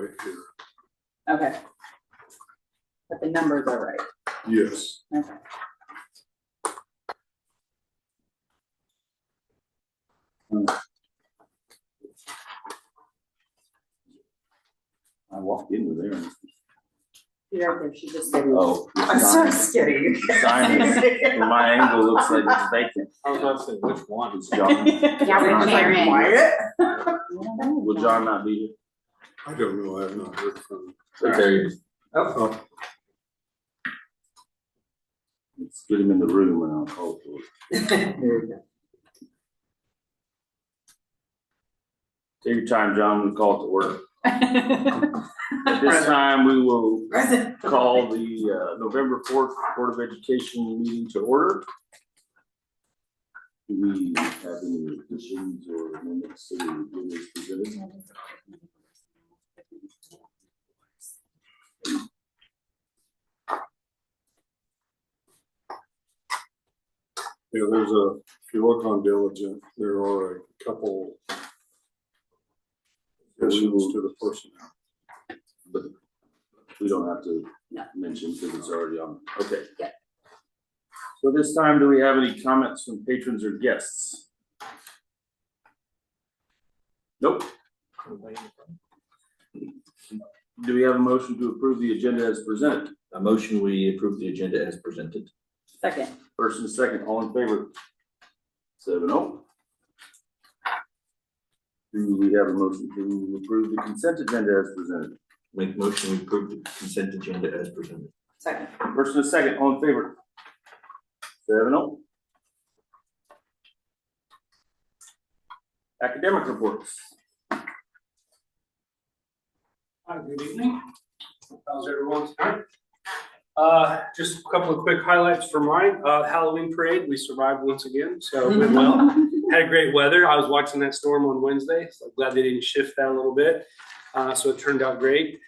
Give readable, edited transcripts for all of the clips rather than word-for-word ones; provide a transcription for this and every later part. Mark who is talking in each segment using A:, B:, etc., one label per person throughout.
A: right here.
B: Okay. But the numbers are right.
A: Yes.
B: Okay.
C: I walked into there.
B: You're right there, she just said.
C: Oh,
B: I'm so scared.
C: The sign is, from my angle, looks like it's vacant.
A: I was about to say, which one?
C: It's John.
B: Yeah, we're Karen.
A: Quiet?
C: Will John not be here?
A: I don't know, I have not heard from him.
C: Right there he is.
A: Oh.
C: Let's get him in the room and I'll call for it.
B: There you go.
C: Take your time, John, we'll call it to order. At this time, we will call the November 4th Board of Education meeting to order. Do we have any additions or amendments to the is presented?
A: Yeah, if you look on diligent, there are a couple additions to the personnel.
C: But we don't have to mention because it's already on. Okay.
B: Yeah.
C: So this time, do we have any comments from patrons or guests? Nope. Do we have a motion to approve the agenda as presented?
D: A motion, we approve the agenda as presented.
B: Second.
C: First and second, all in favor? 7-0. Do we have a motion to approve the consent agenda as presented?
D: Make motion, we approve the consent agenda as presented.
B: Second.
C: First and second, all in favor? 7-0. Academic reports.
E: Hi, good evening. How's everyone tonight? Just a couple of quick highlights for mine. Halloween parade, we survived once again, so it went well. Had great weather. I was watching that storm on Wednesday, so I'm glad they didn't shift that a little bit. So it turned out great.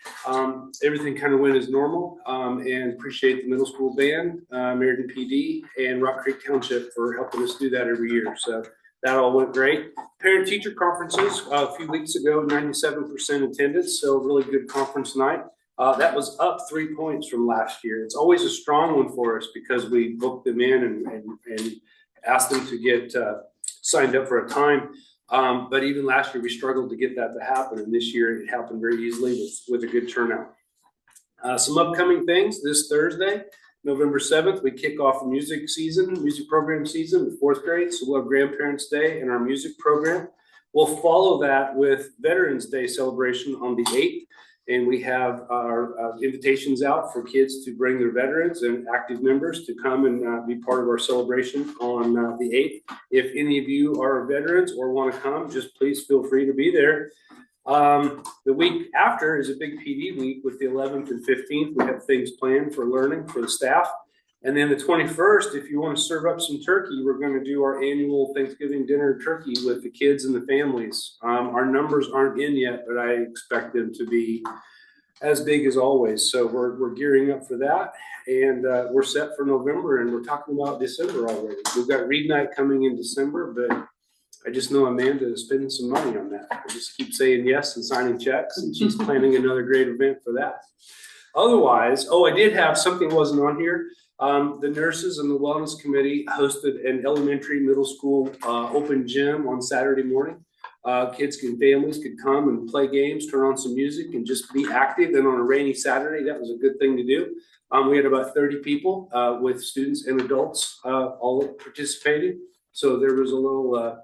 E: Everything kind of went as normal, and appreciate the middle school band, Meriden PD, and Rock Creek Township for helping us do that every year. So that all went great. Parent-teacher conferences, a few weeks ago, 97% attendance, so really good conference night. That was up 3 points from last year. It's always a strong one for us because we booked them in and asked them to get signed up for a time. But even last year, we struggled to get that to happen. And this year, it happened very easily with a good turnout. Some upcoming things this Thursday, November 7th, we kick off the music program season with 4th grade. So we'll have Grandparents' Day and our music program. We'll follow that with Veterans Day celebration on the 8th. And we have our invitations out for kids to bring their veterans and active members to come and be part of our celebration on the 8th. If any of you are veterans or want to come, just please feel free to be there. The week after is a big PD week with the 11th and 15th. We have things planned for learning for the staff. And then the 21st, if you want to serve up some turkey, we're going to do our annual Thanksgiving dinner turkey with the kids and the families. Our numbers aren't in yet, but I expect them to be as big as always. So we're gearing up for that. And we're set for November, and we're talking about December already. We've got Read Night coming in December, but I just know Amanda is spending some money on that. I just keep saying yes and signing checks, and she's planning another great event for that. Otherwise, I did have something wasn't on here. The nurses and the wellness committee hosted an elementary middle school open gym on Saturday morning. Kids and families could come and play games, turn on some music, and just be active. And on a rainy Saturday, that was a good thing to do. We had about 30 people with students and adults all participating. So there was a little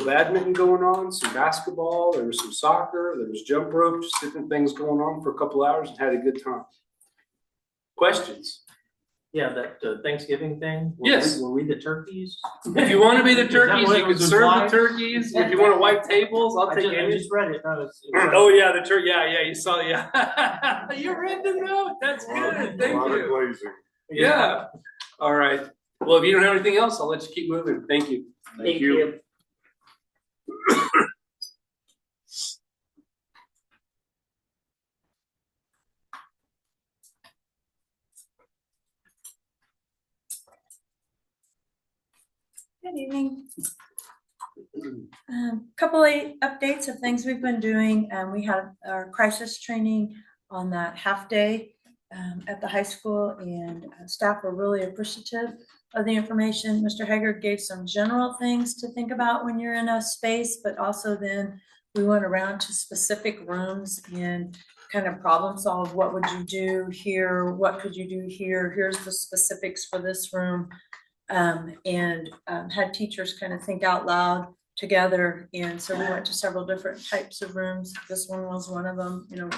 E: badminton going on, some basketball, there was some soccer, there was jump rope, just different things going on for a couple hours, and had a good time. Questions?
F: Yeah, that Thanksgiving thing.
E: Yes.
F: Were we the turkeys?
E: If you want to be the turkeys,
F: what
E: you
F: it
E: can
F: was
E: serve the
F: implied?
E: turkeys. If you want to wipe tables, I'll take
F: I
E: any.
F: just read it.
E: Oh yeah, the turkey. Yeah, you saw. Yeah, you read the note. That's good. Thank you.
A: Glazing.
E: Yeah. All right. Well, if you don't have anything else, I'll let you keep moving. Thank you.
B: Thank you. Good evening.
G: Couple of updates of things we've been doing. We had our crisis training on that half day at the high school, and staff were really appreciative of the information. Mr. Haggard gave some general things to think about when you're in a space, but also then we went around to specific rooms and kind of problem solve. What would you do here? What could you do here? Here's the specifics for this room. And had teachers kind of think out loud together. And so we went to several different types of rooms. This one was one of them, you know,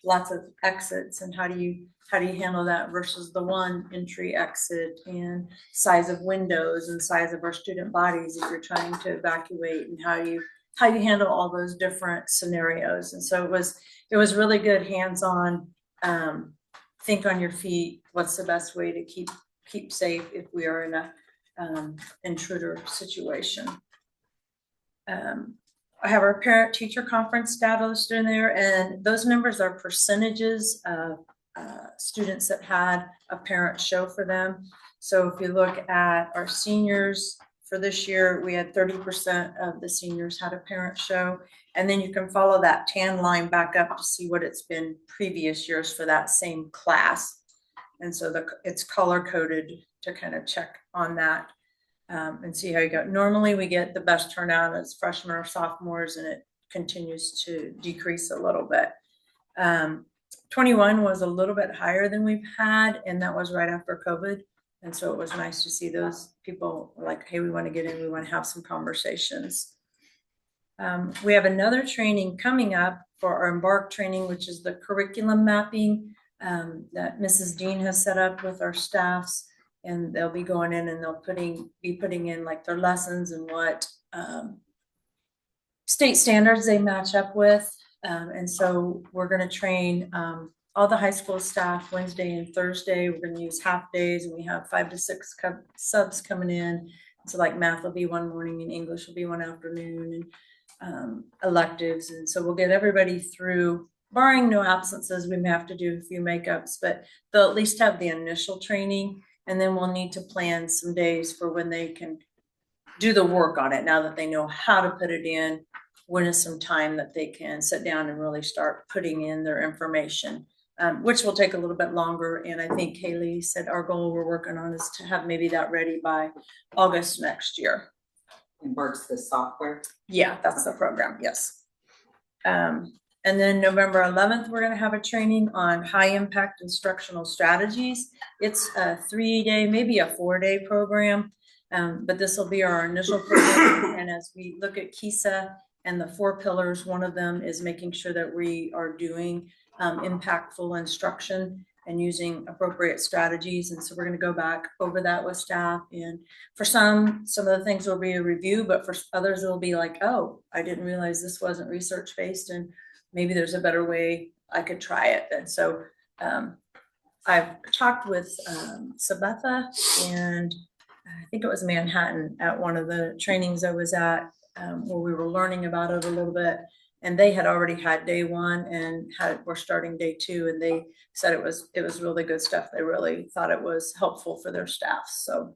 G: lots of exits, and how do you handle that versus the one entry exit, and size of windows and size of our student bodies if you're trying to evacuate, and how do you handle all those different scenarios. And so it was really good hands-on, think on your feet, what's the best way to keep safe if we are in a intruder situation. I have our parent teacher conference data listed in there, and those numbers are percentages of students that had a parent show for them. So if you look at our seniors for this year, we had 30% of the seniors had a parent show. And then you can follow that tan line back up to see what it's been previous years for that same class. And so it's color coded to kind of check on that and see how you go. Normally we get the best turnout as freshmen or sophomores, and it continues to decrease a little bit. 21 was a little bit higher than we've had, and that was right after COVID. And so it was nice to see those people like, hey, we want to get in, we want to have some conversations. We have another training coming up for our Embark training, which is the curriculum mapping that Mrs. Dean has set up with our staffs, and they'll be going in and they'll be putting in like their lessons and what state standards they match up with. And so we're going to train all the high school staff Wednesday and Thursday. We're going to use half days, and we have 5 to 6 subs coming in. So like math will be one morning and English will be one afternoon, and electives. And so we'll get everybody through, barring no absences. We may have to do a few makeups, but they'll at least have the initial training, and then we'll need to plan some days for when they can do the work on it. Now that they know how to put it in, when is some time that they can sit down and really start putting in their information, which will take a little bit longer. And I think Kaylee said our goal we're working on is to have maybe that ready by August next year.
B: Embark's the software.
G: Yeah, that's the program. Yes. And then November 11th, we're going to have a training on high impact instructional strategies. It's a 3-day, maybe a 4-day program, but this will be our initial program. And as we look at KISA and the 4 pillars, one of them is making sure that we are doing impactful instruction and using appropriate strategies. And so we're going to go back over that with staff. And for some of the things will be a review, but for others it'll be like, oh, I didn't realize this wasn't research-based, and maybe there's a better way I could try it. And so I've talked with Sabetha, and I think it was Manhattan at one of the trainings I was at, where we were learning about it a little bit. And they had already had day 1 and we're starting day 2, and they said it was really good stuff. They really thought it was helpful for their staff. So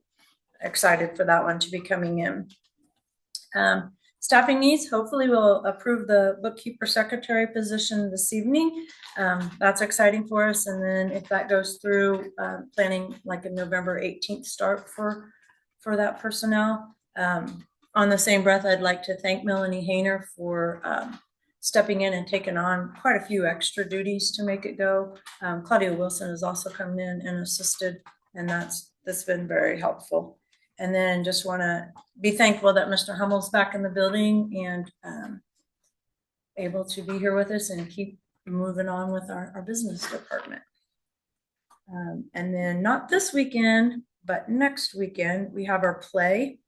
G: excited for that one to be coming in. Staffing needs, hopefully we'll approve the bookkeeper secretary position this evening. That's exciting for us. And then if that goes through, planning like a November 18th start for that personnel. On the same breath, I'd like to thank Melanie Hayner for stepping in and taking on quite a few extra duties to make it go. Claudia Wilson has also come in and assisted, and that's been very helpful. And then just want to be thankful that Mr. Hummel's back in the building and able to be here with us and keep moving on with our business department. And then not this weekend, but next weekend, we have our play.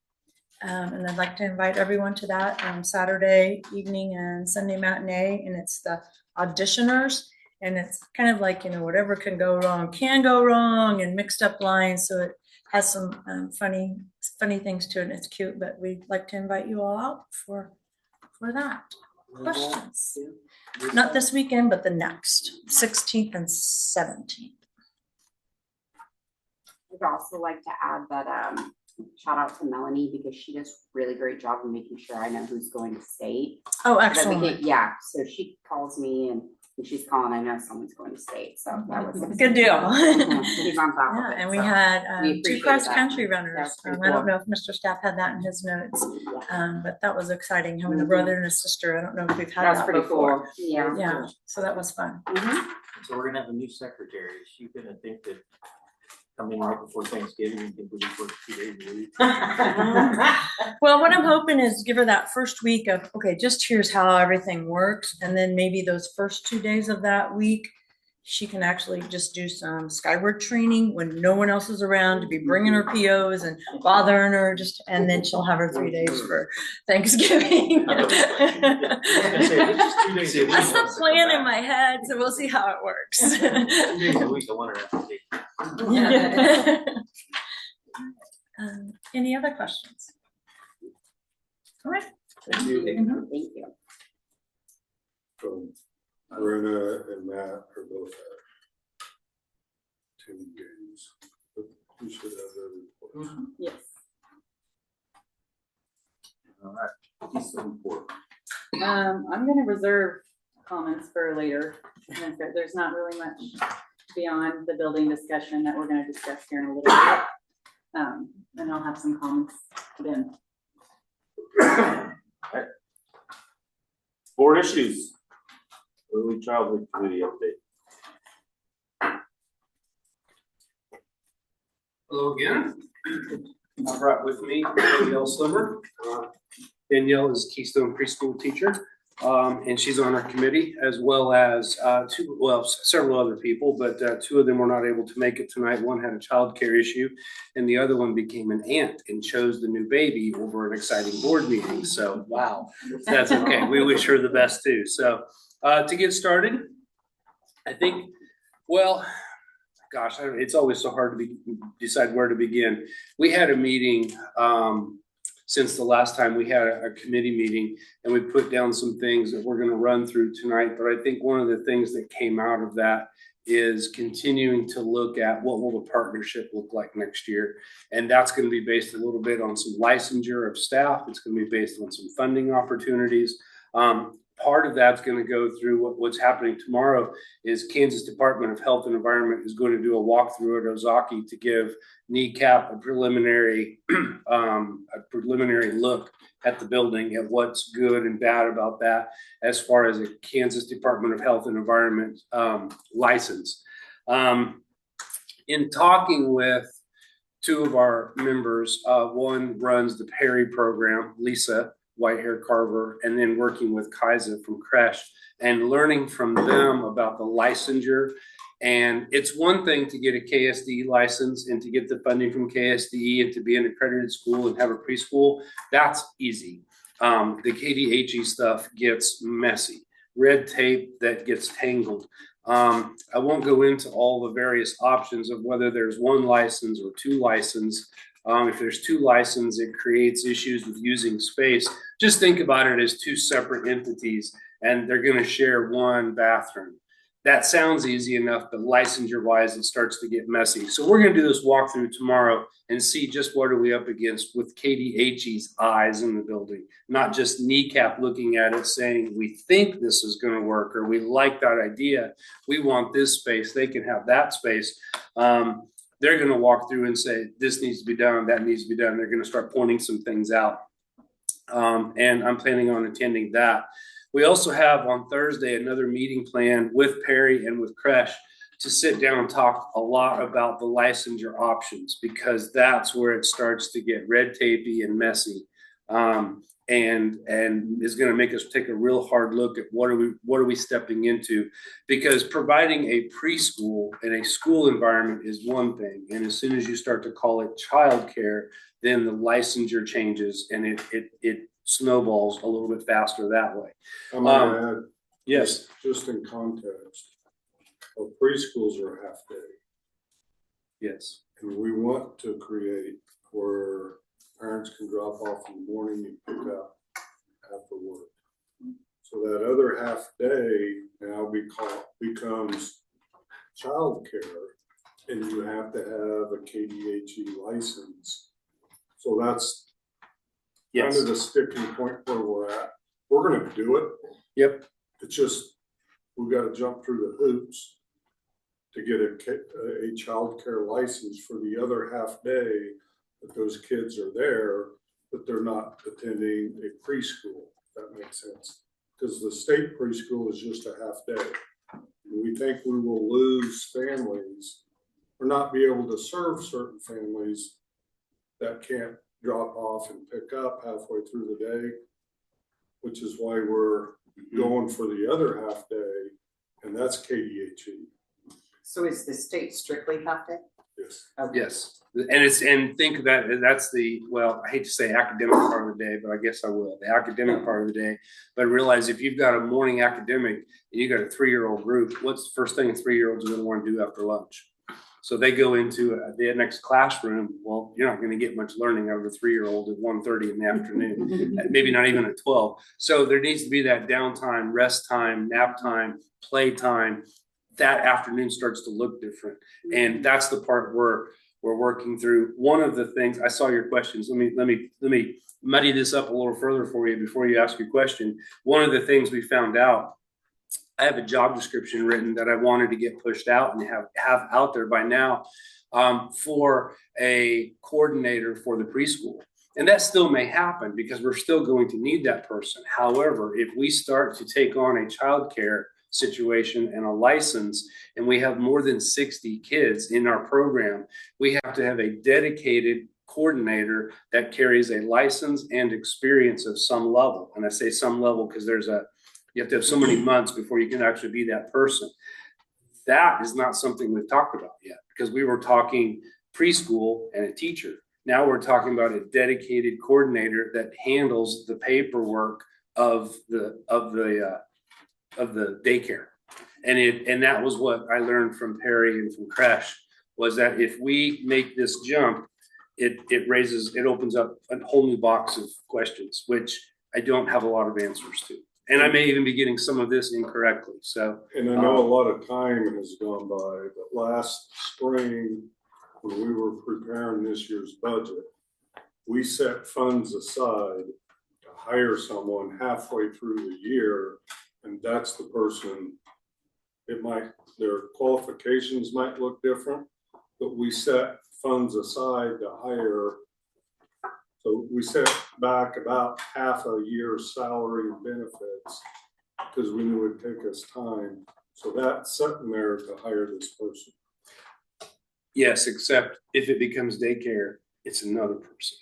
G: And I'd like to invite everyone to that Saturday evening and Sunday matinee. And it's the auditioners. And it's kind of like, whatever can go wrong, and mixed up lines. So it has some funny things to it, and it's cute. But we'd like to invite you all out for that. Questions? Not this weekend, but the next, 16th and 17th.
B: I'd also like to add that shout out to Melanie because she does a really great job of making sure I know who's going to state.
G: Oh,
B: So that we
G: excellent.
B: can- Yeah, so she calls me and when she's calling, I know someone's going to state, so that was.
G: Good deal.
B: She's on top of
G: Yeah,
B: it.
G: and we
B: so
G: had
B: we
G: two
B: appreciate
G: cross-country
B: that.
G: runners.
B: That's pretty
G: I don't
B: cool.
G: know if Mr. Staff had that in his notes,
B: Yeah.
G: but that was exciting, having a
B: Mhm.
G: brother and a sister. I don't know if we've had
B: That's
G: that
B: pretty
G: before.
B: cool, yeah.
G: Yeah, so that was fun.
B: Mhm.
F: So we're gonna have a new secretary. Is she gonna think that coming right before Thanksgiving, you think we'll be for 2 days a week?
G: Well, what I'm hoping is give her that first week of, okay, just here's how everything works. And then maybe those first 2 days of that week, she can actually just do some Skyward training when no one else is around to be bringing her POs and bothering her and then she'll have her 3 days for Thanksgiving.
F: I was gonna say, this is 2 days a week.
G: That's the plan in my head, so we'll see how it works.
F: 2 days a week, I want her to have to take.
G: Any other questions? All right.
C: Thank you.
G: Mhm.
B: Thank you.
A: So Brenda and Matt are both at 2 games. But we should have their reports.
B: Yes.
C: All right. Keystone report.
H: I'm gonna reserve comments for later. And so there's not really much beyond the building discussion that we're gonna discuss here in a little bit. And I'll have some comments then.
C: Board issues. Early childhood committee update.
E: Hello again. I brought with me Danielle Slimmer. Danielle is a Keystone preschool teacher, and she's on our committee as well as several other people, but 2 of them were not able to make it tonight. One had a childcare issue, and the other one became an aunt and chose the new baby over an exciting board meeting. So, wow, that's okay. We wish her the best too. So, to get started, I think, well, gosh, it's always so hard to decide where to begin. We had a meeting since the last time we had a committee meeting, and we put down some things that we're going to run through tonight. But I think one of the things that came out of that is continuing to look at what will the partnership look like next year. And that's going to be based a little bit on some licensure of staff. It's going to be based on some funding opportunities. Part of that's going to go through what's happening tomorrow is Kansas Department of Health and Environment is going to do a walkthrough at Ozaki to give NECAP a preliminary look at the building, at what's good and bad about that as far as a Kansas Department of Health and Environment license. In talking with 2 of our members, one runs the Perry program, Lisa White Hair Carver, and then working with Kaisa from Crash and learning from them about the licensure. And it's one thing to get a KSDE license and to get the funding from KSDE and to be an accredited school and have a preschool. That's easy. The KDHE stuff gets messy. Red tape that gets tangled. I won't go into all the various options of whether there's 1 license or 2 licenses. If there's 2 licenses, it creates issues with using space. Just think about it as 2 separate entities, and they're going to share 1 bathroom. That sounds easy enough, but licensure-wise, it starts to get messy. So we're going to do this walkthrough tomorrow and see just what are we up against with KDHE's eyes in the building, not just NECAP looking at it saying, we think this is going to work, or we like that idea. We want this space. They can have that space. They're going to walk through and say, this needs to be done, that needs to be done. They're going to start pointing some things out. And I'm planning on attending that. We also have on Thursday another meeting planned with Perry and with Kresh to sit down and talk a lot about the licensure options, because that's where it starts to get red tapey and messy. And is going to make us take a real hard look at what are we stepping into, because providing a preschool in a school environment is one thing, and as soon as you start to call it childcare, then the licensure changes and it snowballs a little bit faster that way.
A: I'm gonna add,
C: Yes.
A: just in context, our preschools are half day.
C: Yes.
A: And we want to create where parents can drop off in the morning and pick up after work. So that other half day now becomes childcare, and you have to have a KDHE license So that's kind
E: Yes.
A: of the sticking point where we're at. We're gonna do it.
E: Yep.
A: It's just, we gotta jump through the hoops to get a childcare license for the other half day that those kids are there, but they're not attending a preschool, if that makes sense. Because the state preschool is just a half day. We think we will lose families or not be able to serve certain families that can't drop off and pick up halfway through the day, which is why we're going for the other half day, and that's KDHE.
B: So is the state strictly half day?
A: Yes.
E: Yes. And think of that, that's well, I hate to say academic part of the day, but I guess I will, the academic part of the day. But realize if you've got a morning academic and you got a 3-year-old group, what's the first thing a 3-year-old's gonna want to do after lunch? So they go into the next classroom. Well, you're not going to get much learning out of a 3-year-old at 1:30 in the afternoon, maybe not even at 12. So there needs to be that downtime, rest time, nap time, play time. That afternoon starts to look different. And that's the part where we're working through. One of the things, I saw your questions. Let me muddy this up a little further for you before you ask your question. One of the things we found out, I have a job description written that I wanted to get pushed out and have out there by now for a coordinator for the preschool. And that still may happen because we're still going to need that person. However, if we start to take on a childcare situation and a license, and we have more than 60 kids in our program, we have to have a dedicated coordinator that carries a license and experience of some level. And I say some level because you have to have so many months before you can actually be that person. That is not something we've talked about yet because we were talking preschool and a teacher. Now we're talking about a dedicated coordinator that handles the paperwork of the daycare. And that was what I learned from Perry and from Crash, was that if we make this jump, it opens up a whole new box of questions, which I don't have a lot of answers to. And I may even be getting some of this incorrectly. So,
A: And I know a lot of time has gone by, but last spring, when we were preparing this year's budget, we set funds aside to hire someone halfway through the year, and that's the person. Their qualifications might look different, but we set funds aside to hire. So we set back about half a year's salary and benefits because we knew it'd take us time. So that's sitting there to hire this person.
E: yes, except if it becomes daycare, it's another person.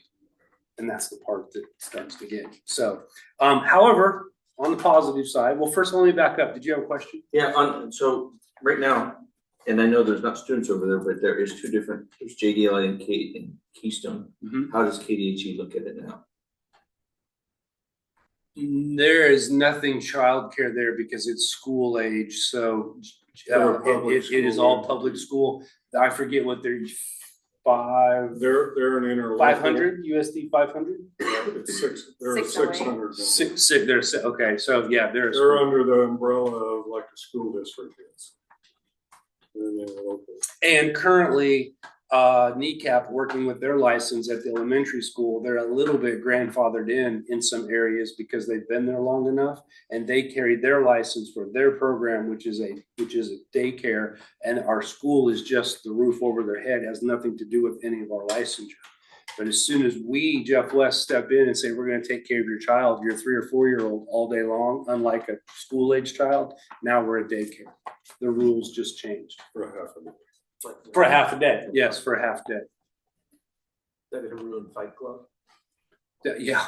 E: And that's the part that starts to get. So, however, on the positive side, well, first, let me back up. Did you have a question?
D: Yeah, so right now, and I know there's not students over there, but there is there's JDLI and Keystone.
E: Mm-hmm.
D: How does KDHE look at it now?
E: There is nothing childcare there because it's school age. So it is all public school. I forget what they're
A: They're an interlocal.
E: 500 USD 500.
A: It's they're
B: 608.
A: 600.
E: Okay, so yeah,
A: They're under the umbrella of like a school district is. They're an interlocal.
E: And currently, NECAP working with their license at the elementary school, they're a little bit grandfathered in some areas because they've been there long enough, and they carry their license for their program, which is a daycare, and our school is just the roof over their head, has nothing to do with any of our licensure. But as soon as we, Jeff West, step in and say, we're going to take care of your child, your 3 or 4 year old all day long, unlike a school age child, now we're a daycare. The rules just changed.
A: For a half a day.
E: For a half a day. Yes, for a half day.
F: That gonna ruin Fight Club?
E: Yeah.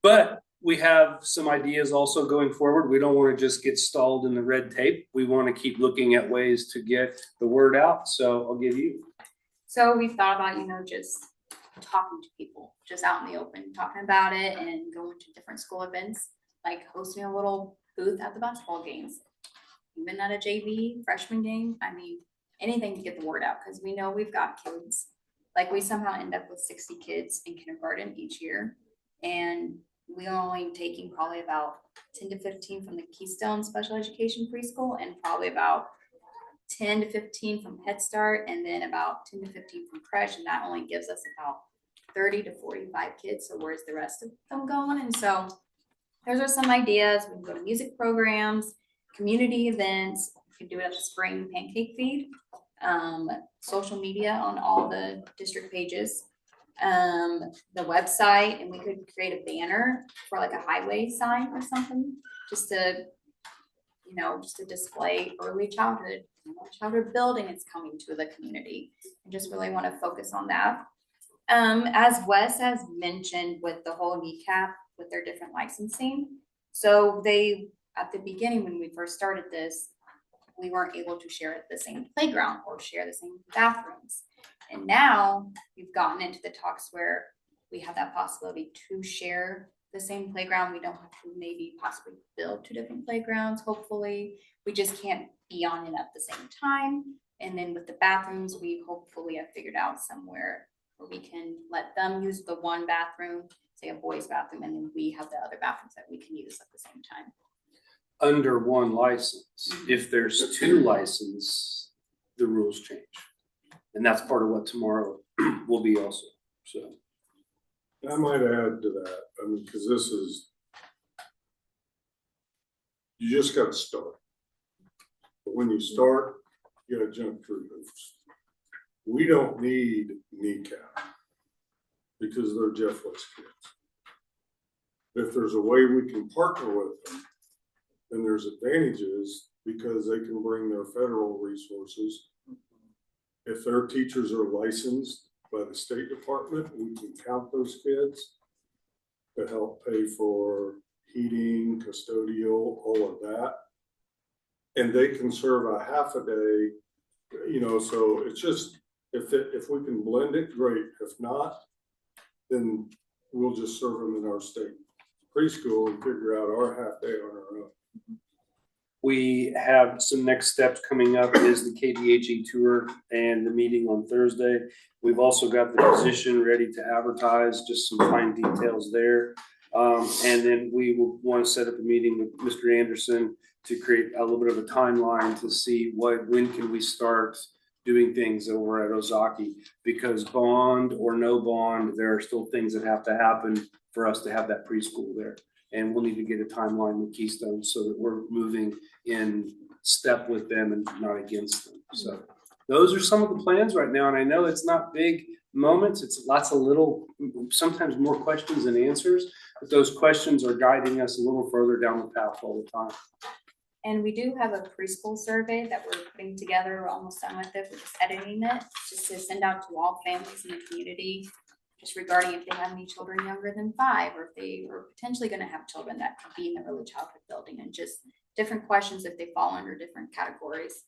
E: But we have some ideas also going forward. We don't want to just get stalled in the red tape. We want to keep looking at ways to get the word out. So I'll give you.
I: So we've thought about, just talking to people, just out in the open, talking about it and going to different school events, like hosting a little booth at the basketball games, even at a JV freshman game. I mean, anything to get the word out, because we know we've got kids. Like, we somehow end up with 60 kids in kindergarten each year, and we only taking probably about 10 to 15 from the Keystone Special Education Preschool, and probably about 10 to 15 from Head Start, and then about 10 to 15 from Creche, and that only gives us about 30 to 45 kids, so where's the rest of them going? And so those are some ideas. We can go to music programs, community events, we could do it at the spring pancake feed, social media on all the district pages, the website, and we could create a banner for like a highway sign or something, just to, you know, just to display early childhood building is coming to the community. I just really want to focus on that. As Wes has mentioned with the whole kneecap with their different licensing. So they, at the beginning, when we first started this, we weren't able to share the same playground or share the same bathrooms. And now we've gotten into the talks where we have that possibility to share the same playground. We don't have to maybe possibly build 2 different playgrounds, hopefully. We just can't be on it at the same time. And then with the bathrooms, we hopefully have figured out somewhere where we can let them use the one bathroom, say a boys' bathroom, and then we have the other bathrooms that we can use at the same time.
E: Under one license. If there's 2 licenses, the rules change. And that's part of what tomorrow will be also, so.
A: I might add to that, I mean, because this is, you just got to start. But when you start, you got to jump through hoops. We don't need kneecap because they're Jeff West kids. If there's a way we can partner with them, then there's advantages because they can bring their federal resources. If their teachers are licensed by the State Department, we can count those kids to help pay for heating, custodial, all of that. And they can serve a half a day, you know, so it's just, if we can blend it, great. If not, then we'll just serve them in our state preschool and figure out our half day on our own.
E: We have some next steps coming up is the KDHE tour and the meeting on Thursday. We've also got the position ready to advertise, just some fine details there. And then we will want to set up a meeting with Mr. Anderson to create a little bit of a timeline to see when can we start doing things over at Ozaki, because bond or no bond, there are still things that have to happen for us to have that preschool there. And we'll need to get a timeline with Keystone so that we're moving in step with them and not against them. So those are some of the plans right now. And I know it's not big moments. It's lots of little, sometimes more questions than answers, but those questions are guiding us a little further down the path all the time.
I: And we do have a preschool survey that we're putting together. We're almost done with it. We're just editing it just to send out to all families in the community, just regarding if they have any children younger than 5, or if they are potentially going to have children that could be in the early childhood building, and just different questions if they fall under different categories.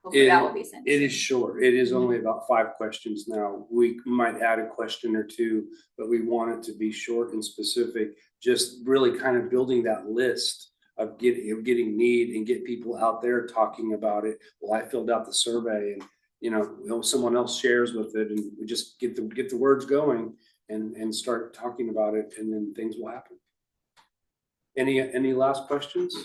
I: Hopefully that will be sent.
E: It is short. It is only about 5 questions now. We might add a question or 2, but we want it to be short and specific, just really kind of building that list of getting need and get people out there talking about it. Well, I filled out the survey, and you know, someone else shares with it, and we just get the words going and start talking about it, and then things will happen. Any last questions?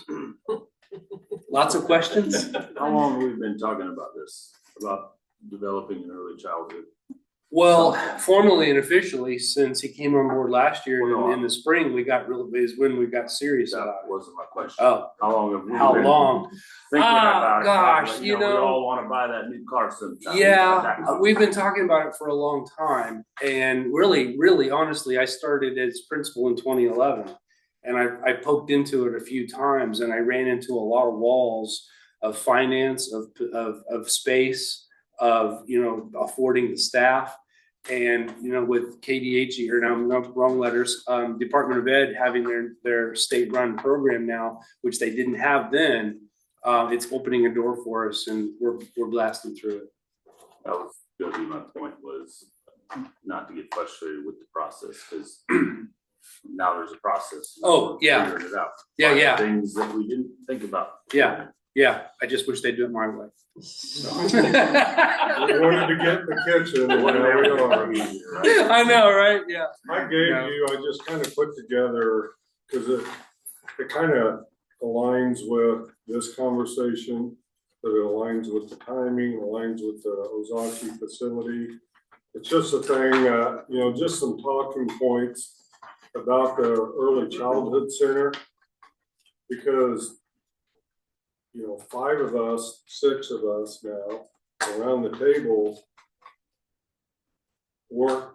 E: Lots of questions?
C: How long have we been talking about this, about developing an early childhood?
E: Well, formally and officially, since he came on board last year,
C: Well, no,
E: in the spring, we got is when we got serious
C: That
E: about it.
C: wasn't my question.
E: Oh,
C: How long have we
E: how
C: been
E: long?
C: thinking about it?
E: Gosh,
C: We
E: you know,
C: all want to buy that new car sometime.
E: yeah, we've been talking about it for a long time, and really, honestly, I started as principal in 2011, and I poked into it a few times, and I ran into a lot of walls of finance, of space, of, you know, affording the staff. And, you know, with KDHE, or now wrong letters, Department of Ed having their state-run program now, which they didn't have then, it's opening a door for us, and we're blasting through it.
C: That was gonna be my point, was not to get frustrated with the process, because now there's a process.
E: Oh, yeah.
C: Figuring it out.
E: Yeah.
C: Things that we didn't think about.
E: Yeah, I just wish they'd do it my way.
A: We wanted to get in the kitchen, and now we are.
E: I know, right? Yeah.
A: I just kind of put together, because it kind of aligns with this conversation, but it aligns with the timing, aligns with the Ozaki facility. It's just a thing, just some talking points about the early childhood center. Because, 5 of us, 6 of us now around the table weren't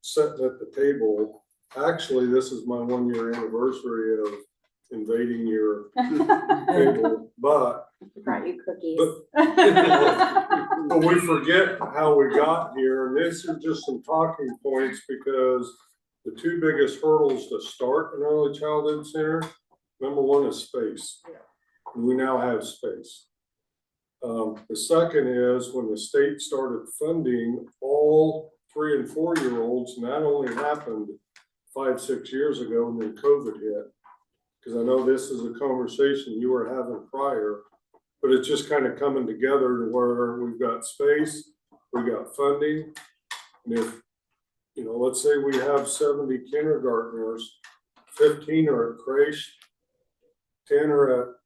A: sitting at the table. Actually, this is my 1-year anniversary of invading your table, but
B: Brought you cookies.
A: but we forget how we got here, and this is just some talking points because the 2 biggest hurdles to start an early childhood center, number 1 is space. And we now have space. The second is when the state started funding all 3 and 4-year-olds, and that only happened 5-6 years ago, and then COVID hit. Because I know this is a conversation you were having prior, but it's just kind of coming together to where we've got space, we got funding. And if, let's say we have 70 kindergartners, 15 are at creche, 10 are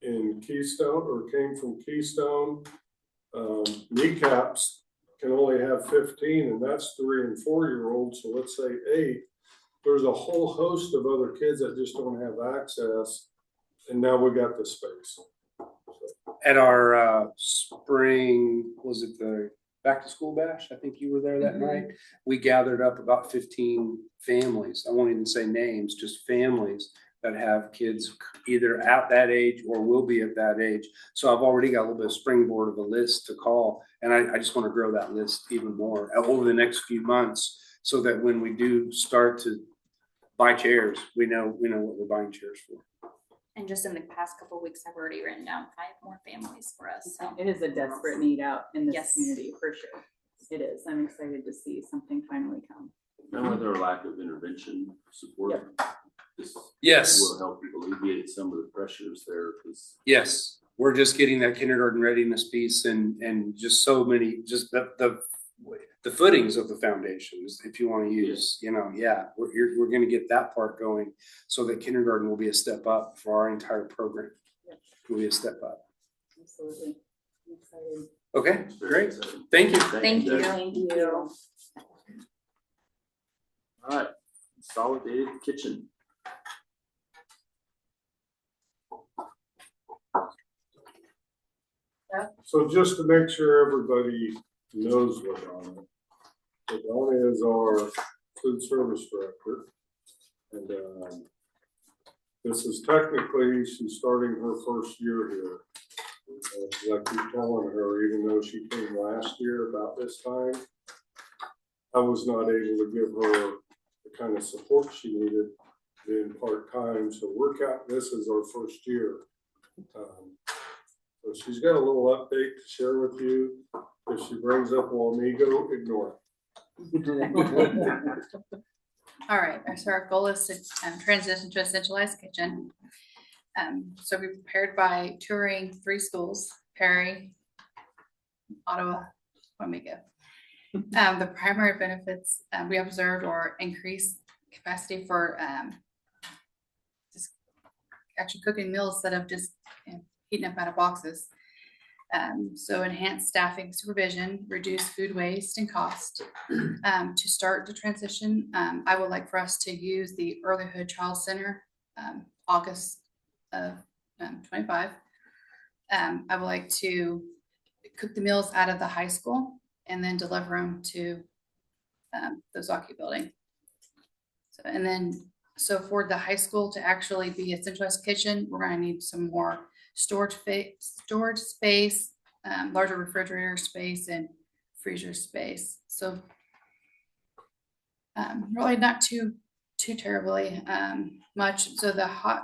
A: in Keystone or came from Keystone. Kneecaps can only have 15, and that's 3 and 4-year-olds. So let's say 8. There's a whole host of other kids that just don't have access, and now we got the space.
E: At our spring, was it the back to school bash? I think you were there that night. We gathered up about 15 families. I won't even say names, just families that have kids either at that age or will be at that age. So I've already got a little bit of springboard of a list to call, and I just want to grow that list even more over the next few months, so that when we do start to buy chairs, we know what we're buying chairs for.
I: And just in the past couple of weeks, I've already written down 5 more families for us, so.
H: It is a desperate need out in this
I: Yes.
H: community, for sure. It is. I'm excited to see something finally come.
C: And with our lack of intervention support, this
E: Yes.
C: will help alleviate some of the pressures there, because
E: Yes, we're just getting that kindergarten readiness piece and just so many, just the footings of the foundations, if you want to use, we're going to get that part going so that kindergarten will be a step up for our entire program. Will be a step up.
H: Absolutely. I'm excited.
E: Okay,
C: it's very
E: great.
C: exciting.
E: Thank you.
I: Thank you.
H: Thank you.
C: All right, consolidated kitchen.
A: So just to make sure everybody knows what Donna is. So Donna is our food service director. And this is technically, she's starting her first year here. I keep telling her, even though she came last year about this time, I was not able to give her the kind of support she needed being part-time. So we're counting this as our first year. So she's got a little update to share with you. If she brings up Wamego, ignore it.
I: All right, so our goal is to transition to a centralized kitchen. So we prepared by touring 3 schools, Perry, Ottawa, Wamego. The primary benefits we observed or increased capacity for just actually cooking meals instead of just heating up out of boxes. So enhanced staffing supervision, reduce food waste and cost. To start the transition, I would like for us to use the Earlyhood Child Center, August of 25. I would like to cook the meals out of the high school and then deliver them to the Zaki building. So for the high school to actually be a centralized kitchen, we're going to need some more storage space, larger refrigerator space, and freezer space. So really not too terribly much. So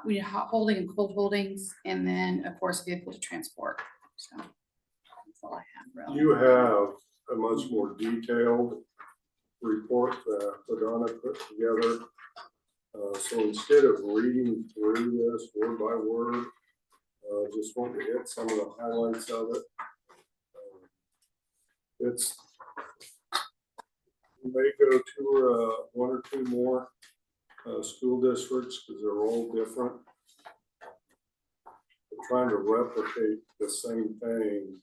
I: we need hot holding and cold holdings, and then of course vehicle to transport. So that's all I have really.
A: You have a much more detailed report that Donna put together. So instead of reading through this word by word, just want to hit some of the highlights of it. You may go to 1 or 2 more school districts because they're all different. We're trying to replicate the same thing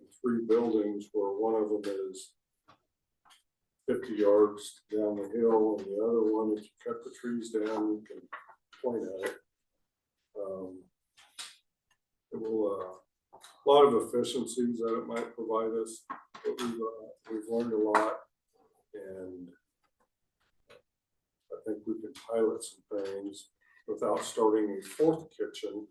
A: in 3 buildings where one of them is 50 yards down the hill, and the other one, if you cut the trees down, you can point at it. It will, a lot of efficiencies that it might provide us, but we've learned a lot, and I think we can pilot some things without starting a fourth kitchen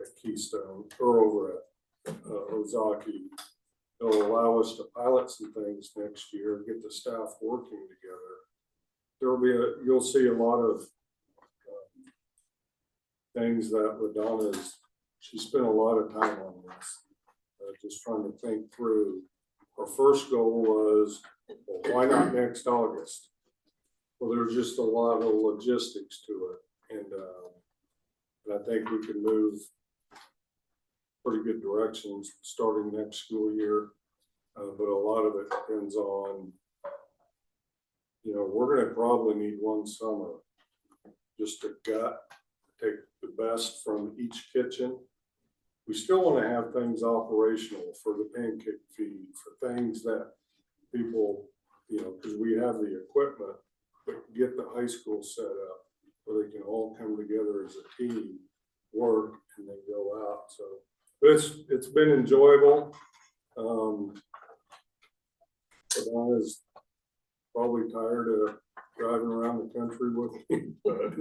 A: at Keystone or over at Ozaki. It'll allow us to pilot some things next year, get the staff working together. There'll be you'll see a lot of things that LaDonna's, she spent a lot of time on this, just trying to think through. Our first goal was, well, why not next August? Well, there's just a lot of logistics to it, and I think we can move pretty good directions starting next school year, but a lot of it depends on, you know, we're going to probably need one summer just to take the best from each kitchen. We still want to have things operational for the pancake feed, for things that people, you know, because we have the equipment, but get the high school set up where they can all come together as a team, work, and then go out. So, but it's been enjoyable. Donna's probably tired of driving around the country with me, but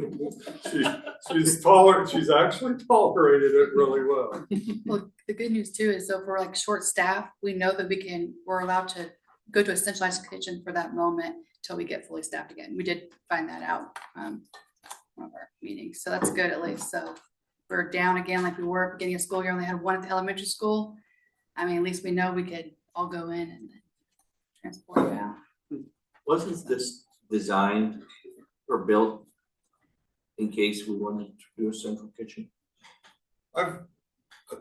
A: she's actually tolerated it really well.
J: Well, the good news too is so if we're like short staff, we know that we're allowed to go to a centralized kitchen for that moment till we get fully staffed again. We did find that out, one of our meetings. So that's good at least. So we're down again like we were at the beginning of school year, only had one at the elementary school. I mean, at least we know we could all go in and transport it out.
D: Wasn't this designed or built in case we wanted to do a central kitchen?
A: I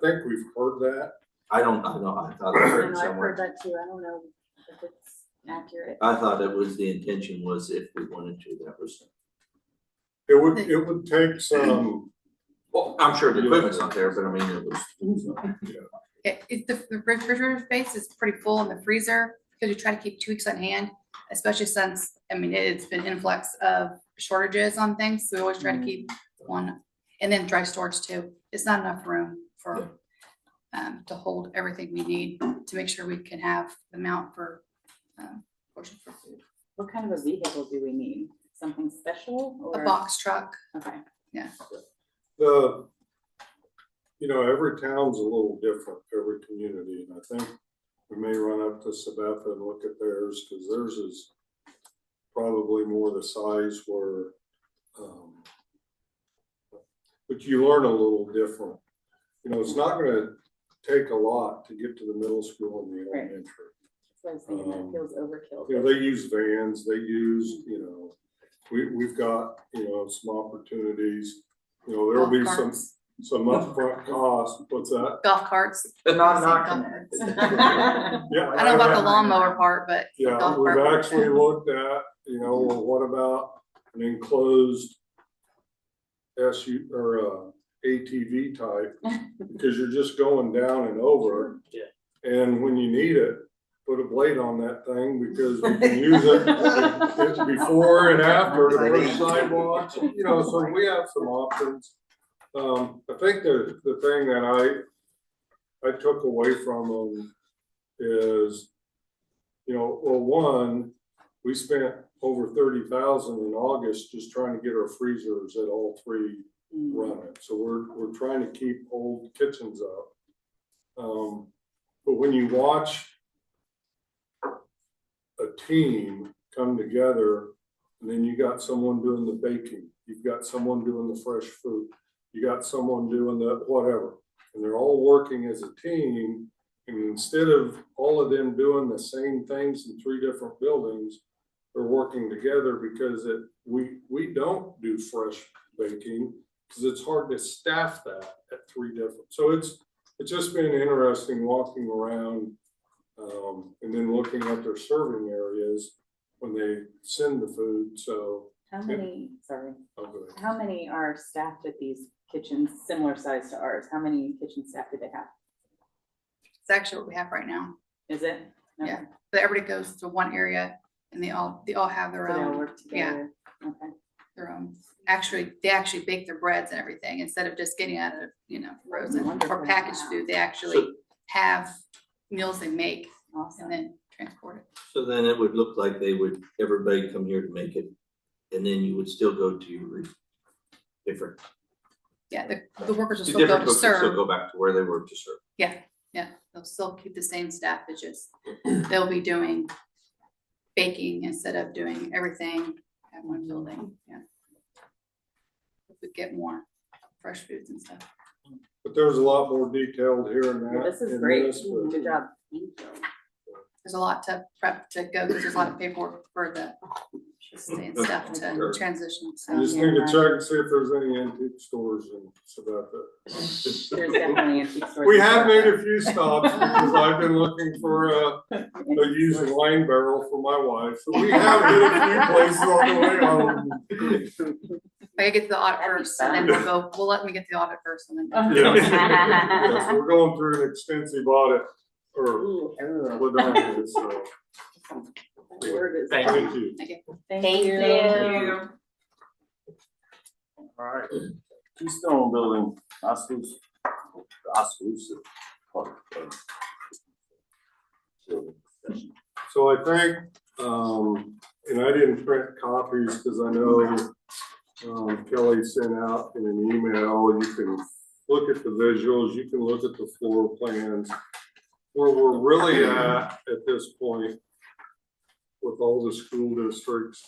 A: think we've heard that.
D: I thought I heard it
H: I've
D: somewhere.
H: heard that too. I don't know if it's accurate.
D: I thought it was the intention was if we wanted to, that was.
A: It would take some.
D: Well, I'm sure the equipment's not there, but I mean, it was.
J: The refrigerator space is pretty full in the freezer because we try to keep 2 weeks on hand, especially since, I mean, it's been influx of shortages on things. So we always try to keep one, and then dry storage too. It's not enough room for, to hold everything we need to make sure we can have the amount for, portion for food.
H: What kind of a vehicle do we need? Something special or?
J: A box truck.
H: Okay.
J: Yeah.
A: You know, every town's a little different, every community, and I think we may run up to Sabetha and look at theirs, because theirs is probably more the size where, but you learn a little different. You know, it's not going to take a lot to get to the middle school and the elementary.
H: So I was thinking that feels overkill.
A: You know, they use vans, they use, you know, we've got, you know, some opportunities. You know, there'll be some upfront costs. What's that?
J: Golf carts.
H: Not
J: knocking
H: it.
A: Yeah,
J: I don't know about the lawnmower part, but
A: yeah,
J: golf
A: we've
J: cart.
A: actually looked at, you know, well, what about an enclosed SU or ATV type? Because you're just going down and over.
F: Yeah.
A: And when you need it, put a blade on that thing, because we can use it before and after to put sidewalks. You know, so we have some options. I think the thing that I took away from them is, you know, well, one, we spent over 30,000 in August just trying to get our freezers at all three running. So we're trying to keep old kitchens up. But when you watch a team come together, and then you got someone doing the baking, you've got someone doing the fresh food, you got someone doing the whatever, and they're all working as a team. And instead of all of them doing the same things in 3 different buildings, they're working together, because we don't do fresh baking because it's hard to staff that at 3 different. So it's just been interesting walking around and then looking at their serving areas when they send the food. So
H: How many, sorry,
A: okay.
H: how many are staffed at these kitchens similar size to ours? How many kitchen staff do they have?
J: It's actually what we have right now.
H: Is it? Okay.
J: Yeah. but everybody goes to one area and they all have their
H: So they all
J: own,
H: work
J: yeah,
H: together. Okay.
J: their own. Actually, they actually bake their breads and everything instead of just getting out of, frozen or
H: Wonderful.
J: packaged food. They actually have meals they make and
H: Awesome.
J: then transport it.
D: So then it would look like everybody come here to make it, and then you would still go to your different.
J: Yeah, the workers will
D: The
J: still go
D: different
J: to
D: cooks will still
J: serve.
D: go back to where they were to serve.
J: Yeah, they'll still keep the same staff, it's just, they'll be doing baking instead of doing everything at one building, yeah. If we get more fresh foods and stuff.
A: But there's a lot more detailed here and that.
H: This is
A: in
H: great.
A: this, but-
H: Good job.
J: There's a lot to prep to go, because there's a lot of paperwork for the stay and stuff to transition,
A: I
J: so.
A: just need to check and see if there's any antique stores in Sabetha.
H: There's definitely antique stores.
A: We
H: in
A: have
H: Florida.
A: made a few stops because I've been looking for a used wine barrel for my wife. So we have hit a few places on the way home.
J: I gotta get to the audit
H: That'd be
J: first, and then
H: fun.
J: we'll let me get the audit first, and then.
A: Yes, yes, we're going through an extensive audit, or
H: Ooh,
A: whatever it is, so.
H: word is-
F: Thank
A: Thank you.
J: Okay.
B: Thank you.
C: All right, Keystone Building, Oskaloosa. Park.
A: So I think, and I didn't print copies because I know Kelly sent out in an email, you can look at the visuals, you can look at the floor plans. Where we're really at this point with all the school districts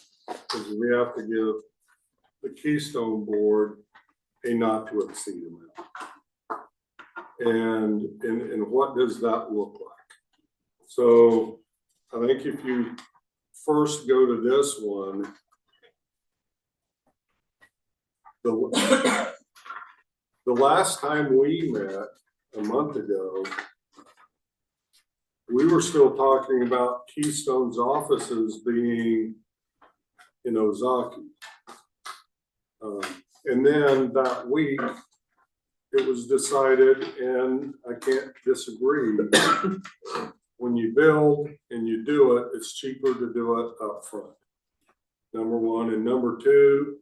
A: is we have to give the Keystone Board a not to exceed amount. And what does that look like? So I think if you first go to this one, the last time we met a month ago, we were still talking about Keystone's offices being in Ozaki. And then that week, it was decided, and I can't disagree, when you build and you do it, it's cheaper to do it up front. Number one, and number two,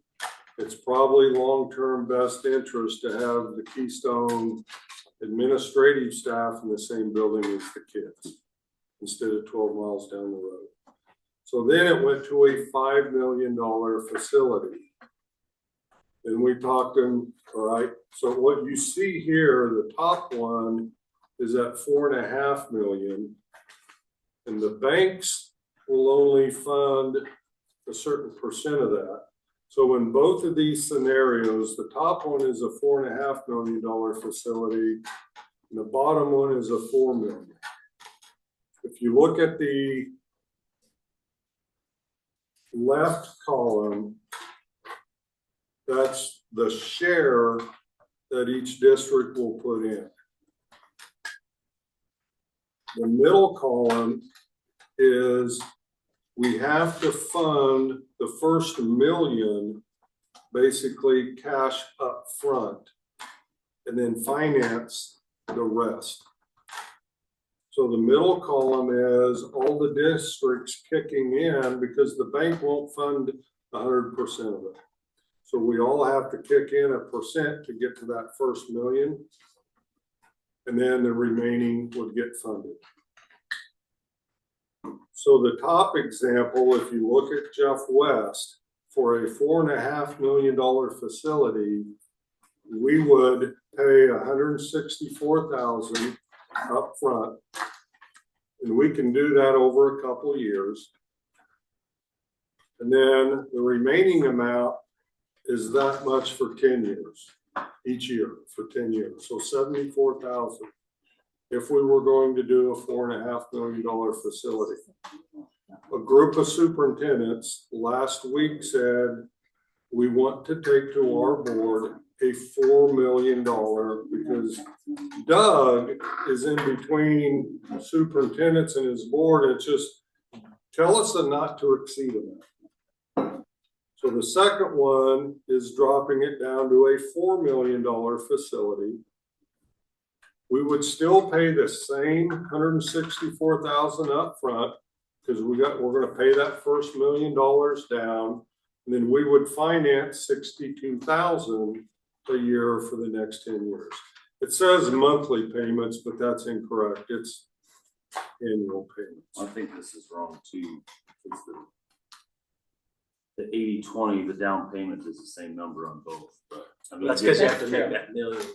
A: it's probably long-term best interest to have the Keystone administrative staff in the same building as the kids, instead of 12 miles down the road. So then it went to a $5 million facility. And we talked to them, all right, so what you see here, the top one is at $4.5 million. And the banks will only fund a certain percent of that. So in both of these scenarios, the top one is a $4.5 million facility, and the bottom one is a $4 million. If you look at the left column, that's the share that each district will put in. The middle column is we have to fund the first $1 million, basically cash up front, and then finance the rest. So the middle column is all the districts kicking in because the bank won't fund 100% of it. So we all have to kick in 1% to get to that first $1 million. And then the remaining would get funded. So the top example, if you look at Jeff West, for a $4.5 million facility, we would pay $164,000 up front. And we can do that over a couple of years. And then the remaining amount is that much for 10 years, each year for 10 years. So $74,000 if we were going to do a $4.5 million facility. A group of superintendents last week said, we want to take to our board a $4 million because Doug is in between superintendents and his board. It's just, tell us a not to exceed amount. So the second one is dropping it down to a $4 million facility. We would still pay the same $164,000 up front, because we're gonna pay that first $1 million down, and then we would finance 62,000 a year for the next 10 years. It says monthly payments, but that's incorrect. It's annual payments.
C: I think this is wrong too. It's the 80-20, the down payment is the same number on both, but. I mean,
F: That's because you have to
H: That's
F: make
H: true.
F: that million.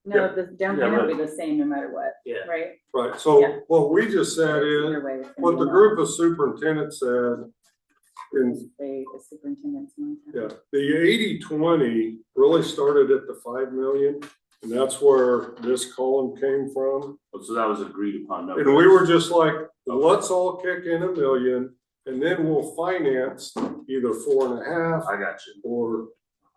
H: No, the down
C: Yeah,
H: payment will
C: right.
H: be the same no matter what,
F: Yeah.
H: right?
A: Right, so
H: Yeah.
A: what we just said is,
H: Either way, it's gonna
A: what
H: be
A: the
H: a lot.
A: group of superintendents said, in
H: Pay the superintendent's money.
A: yeah, the 80-20 really started at the 5 million, and that's where this column came from.
C: So that was agreed upon number.
A: And we were just like, let's all kick in $1 million, and then we'll finance either 4.5
C: I got you.
A: or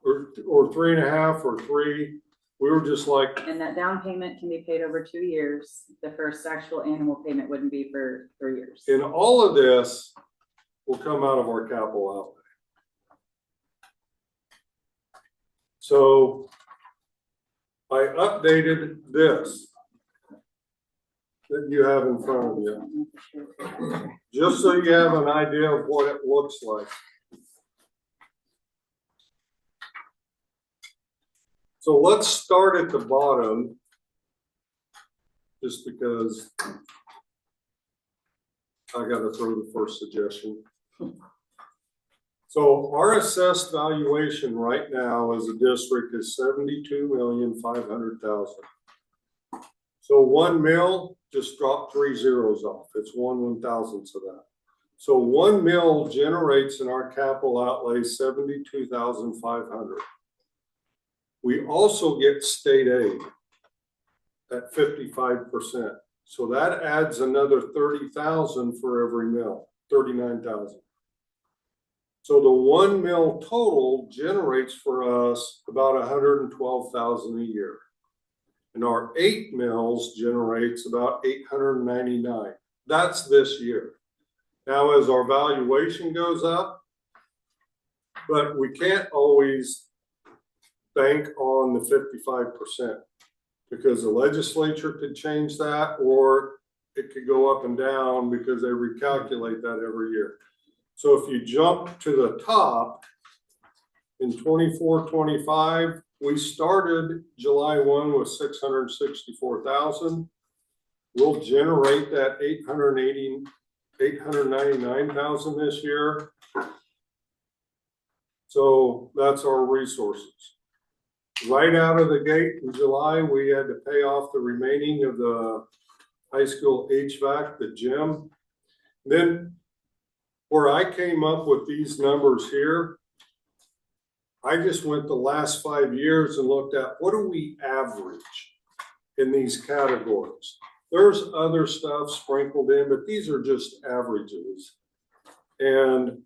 A: 3.5 or 3. We were just like,
H: And that down payment can be paid over 2 years. The first actual annual payment wouldn't be for 3 years.
A: and all of this will come out of our capital outlay. So I updated this that you have in front of you, just so you have an idea of what it looks like. So let's start at the bottom, just because I gotta throw the first suggestion. So our assessed valuation right now as a district is 72,500,000. So 1 mil, just drop 3 zeros off. It's 1/1000th of that. So 1 mil generates in our capital outlay 72,500. We also get state aid at 55%. So that adds another 30,000 for every mil, 39,000. So the 1 mil total generates for us about 112,000 a year. And our 8 mils generates about 899. That's this year. Now, as our valuation goes up, but we can't always bank on the 55%, because the legislature could change that, or it could go up and down because they recalculate that every year. So if you jump to the top in 24-25, we started July 1 with 664,000. We'll generate that 899,000 this year. So that's our resources. Right out of the gate in July, we had to pay off the remaining of the high school HVAC, the gym. Then where I came up with these numbers here, I just went the last 5 years and looked at what do we average in these categories. There's other stuff sprinkled in, but these are just averages. And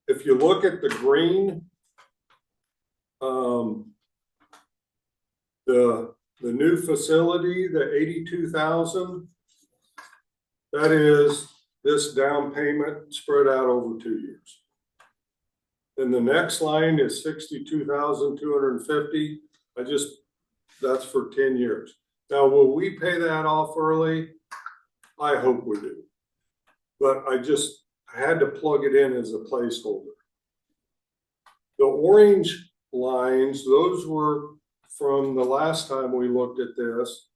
A: if you look at the green, the new facility, the 82,000, that is this down payment spread out over 2 years. Then the next line is 62,250. That's for 10 years. Now, will we pay that off early? I hope we do. But I had to plug it in as a placeholder. The orange lines, those were from the last time we looked at this.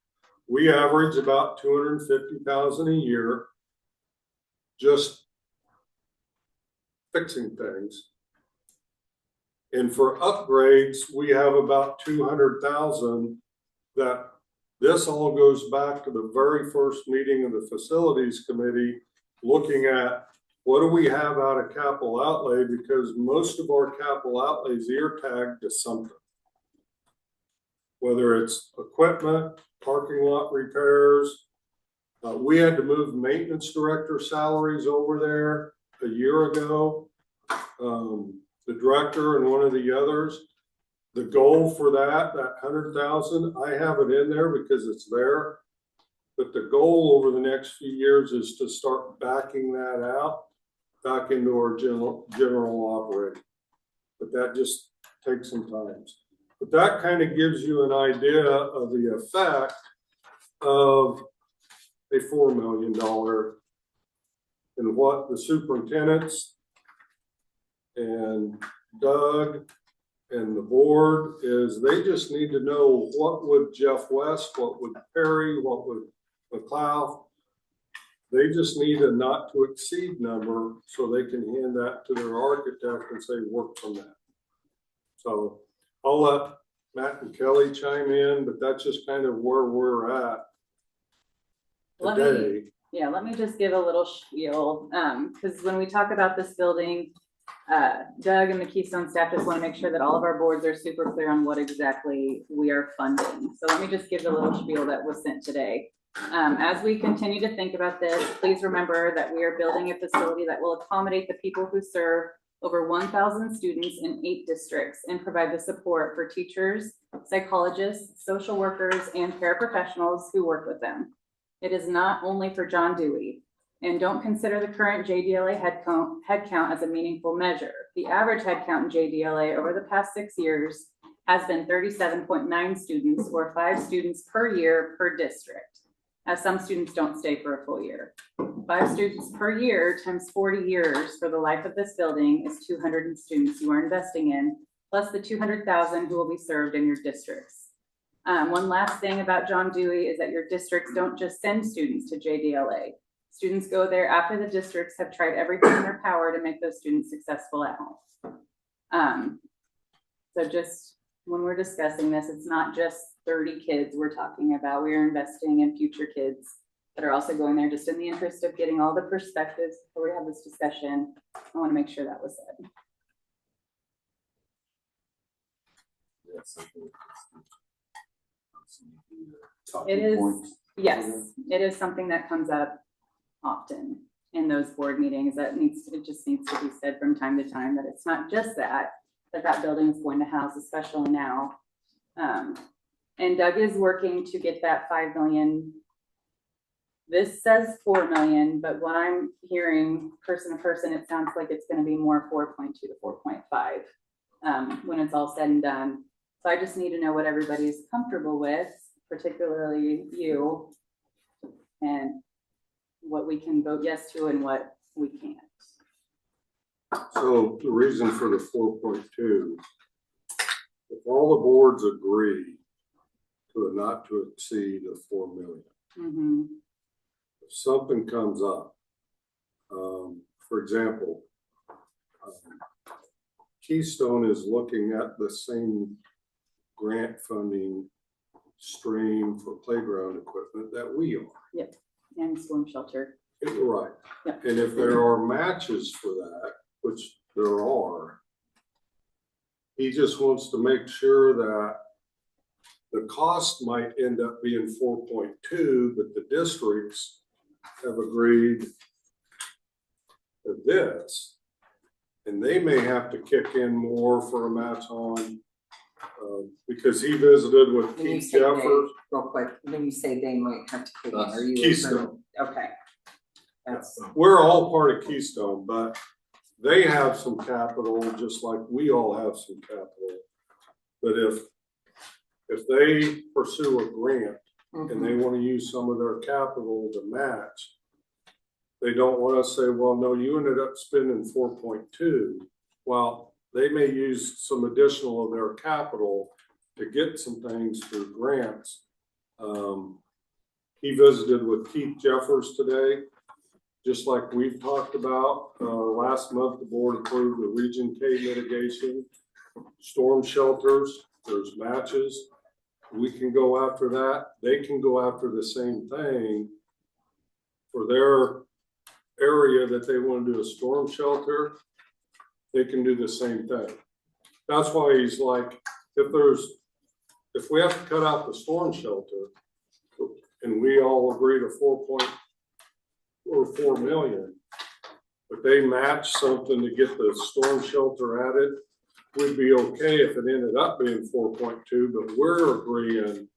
A: We average about 250,000 a year, just fixing things. And for upgrades, we have about 200,000. That this all goes back to the very first meeting of the facilities committee, looking at what do we have out of capital outlay, because most of our capital outlays ear tagged to something. Whether it's equipment, parking lot repairs. We had to move maintenance director salaries over there a year ago. The director and one of the others. The goal for that 100,000, I have it in there because it's there. But the goal over the next few years is to start backing that out back into our general operating. But that just takes some time. But that kind of gives you an idea of the effect of a $4 million And what the superintendents and Doug and the board is, they just need to know what would Jeff West, what would Perry, what would McLeod. They just need a not to exceed number so they can hand that to their architect and say, work from that. So I'll let Matt and Kelly chime in, but that's just kind of where we're at today.
H: Let me just give a little spiel, because when we talk about this building, Doug and the Keystone staff just want to make sure that all of our boards are super clear on what exactly we are funding. So let me just give the little spiel that was sent today. As we continue to think about this, please remember that we are building a facility that will accommodate the people who serve over 1,000 students in 8 districts and provide the support for teachers, psychologists, social workers, and paraprofessionals who work with them. It is not only for John Dewey, and don't consider the current JDLA headcount as a meaningful measure. The average headcount in JDLA over the past 6 years has been 37.9 students, or 5 students per year per district, as some students don't stay for a full year. 5 students per year times 40 years for the life of this building is 200 students you are investing in, plus the 200,000 who will be served in your districts. One last thing about John Dewey is that your districts don't just send students to JDLA. Students go there after the districts have tried everything in their power to make those students successful at home. So just when we're discussing this, it's not just 30 kids we're talking about. We are investing in future kids that are also going there just in the interest of getting all the perspectives before we have this discussion. I want to make sure that was said. It is, yes, it is something that comes up often in those board meetings. It just needs to be said from time to time that it's not just that building is going to house, especially now. And Doug is working to get that 5 million. This says 4 million, but what I'm hearing person to person, it sounds like it's going to be more 4.2 to 4.5 when it's all said and done. So I just need to know what everybody's comfortable with, particularly you, and what we can vote yes to and what we can't.
A: So the reason for the 4.2, if all the boards agree to a not to exceed of 4 million, if something comes up, for example, Keystone is looking at the same grant funding stream for playground equipment that we are.
H: Yep, and storm shelter.
A: Right.
H: Yep.
A: And if there are matches for that, which there are, he just wants to make sure that the cost might end up being 4.2, but the districts have agreed to this, and they may have to kick in more for a match on, because he visited with
K: When you
A: Keith
K: say they,
A: Jeffers.
K: real quick, when you say they might have to kick in, are you?
A: Keystone.
K: Okay. That's.
A: We're all part of Keystone, but they have some capital, just like we all have some capital. But if they pursue a grant and they want to use some of their capital to match, they don't want to say, well, no, you ended up spending 4.2. Well, they may use some additional of their capital to get some things through grants. He visited with Keith Jeffers today, just like we've talked about. Last month, the board approved the Region K mitigation, storm shelters, there's matches. We can go after that. They can go after the same thing for their area that they want to do a storm shelter. They can do the same thing. That's why he's like, if we have to cut out the storm shelter and we all agree to 4 million, but they match something to get the storm shelter added, we'd be okay if it ended up being 4.2, but we're agreeing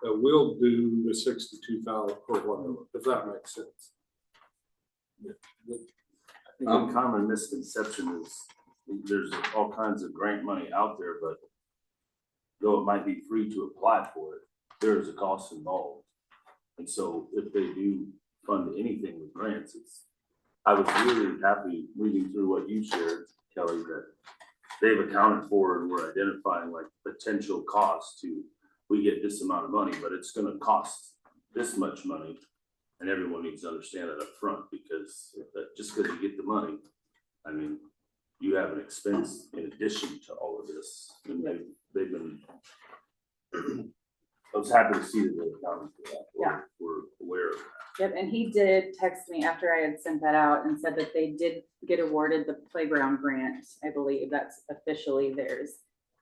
A: that we'll do the 62,000 or whatever, if that makes sense.
C: I think a common misconception is there's all kinds of grant money out there, but though it might be free to apply for it, there is a cost involved. And so if they do fund anything with grants, it's I was really happy reading through what you shared, Kelly, that they've accounted for and we're identifying like potential costs to, we get this amount of money, but it's gonna cost this much money. And everyone needs to understand that up front, because just because you get the money, I mean, you have an expense in addition to all of this. And they've been, I was happy to see that they accounted for that. We're aware of that.
H: Yep, and he did text me after I had sent that out and said that they did get awarded the playground grant. I believe that's officially theirs.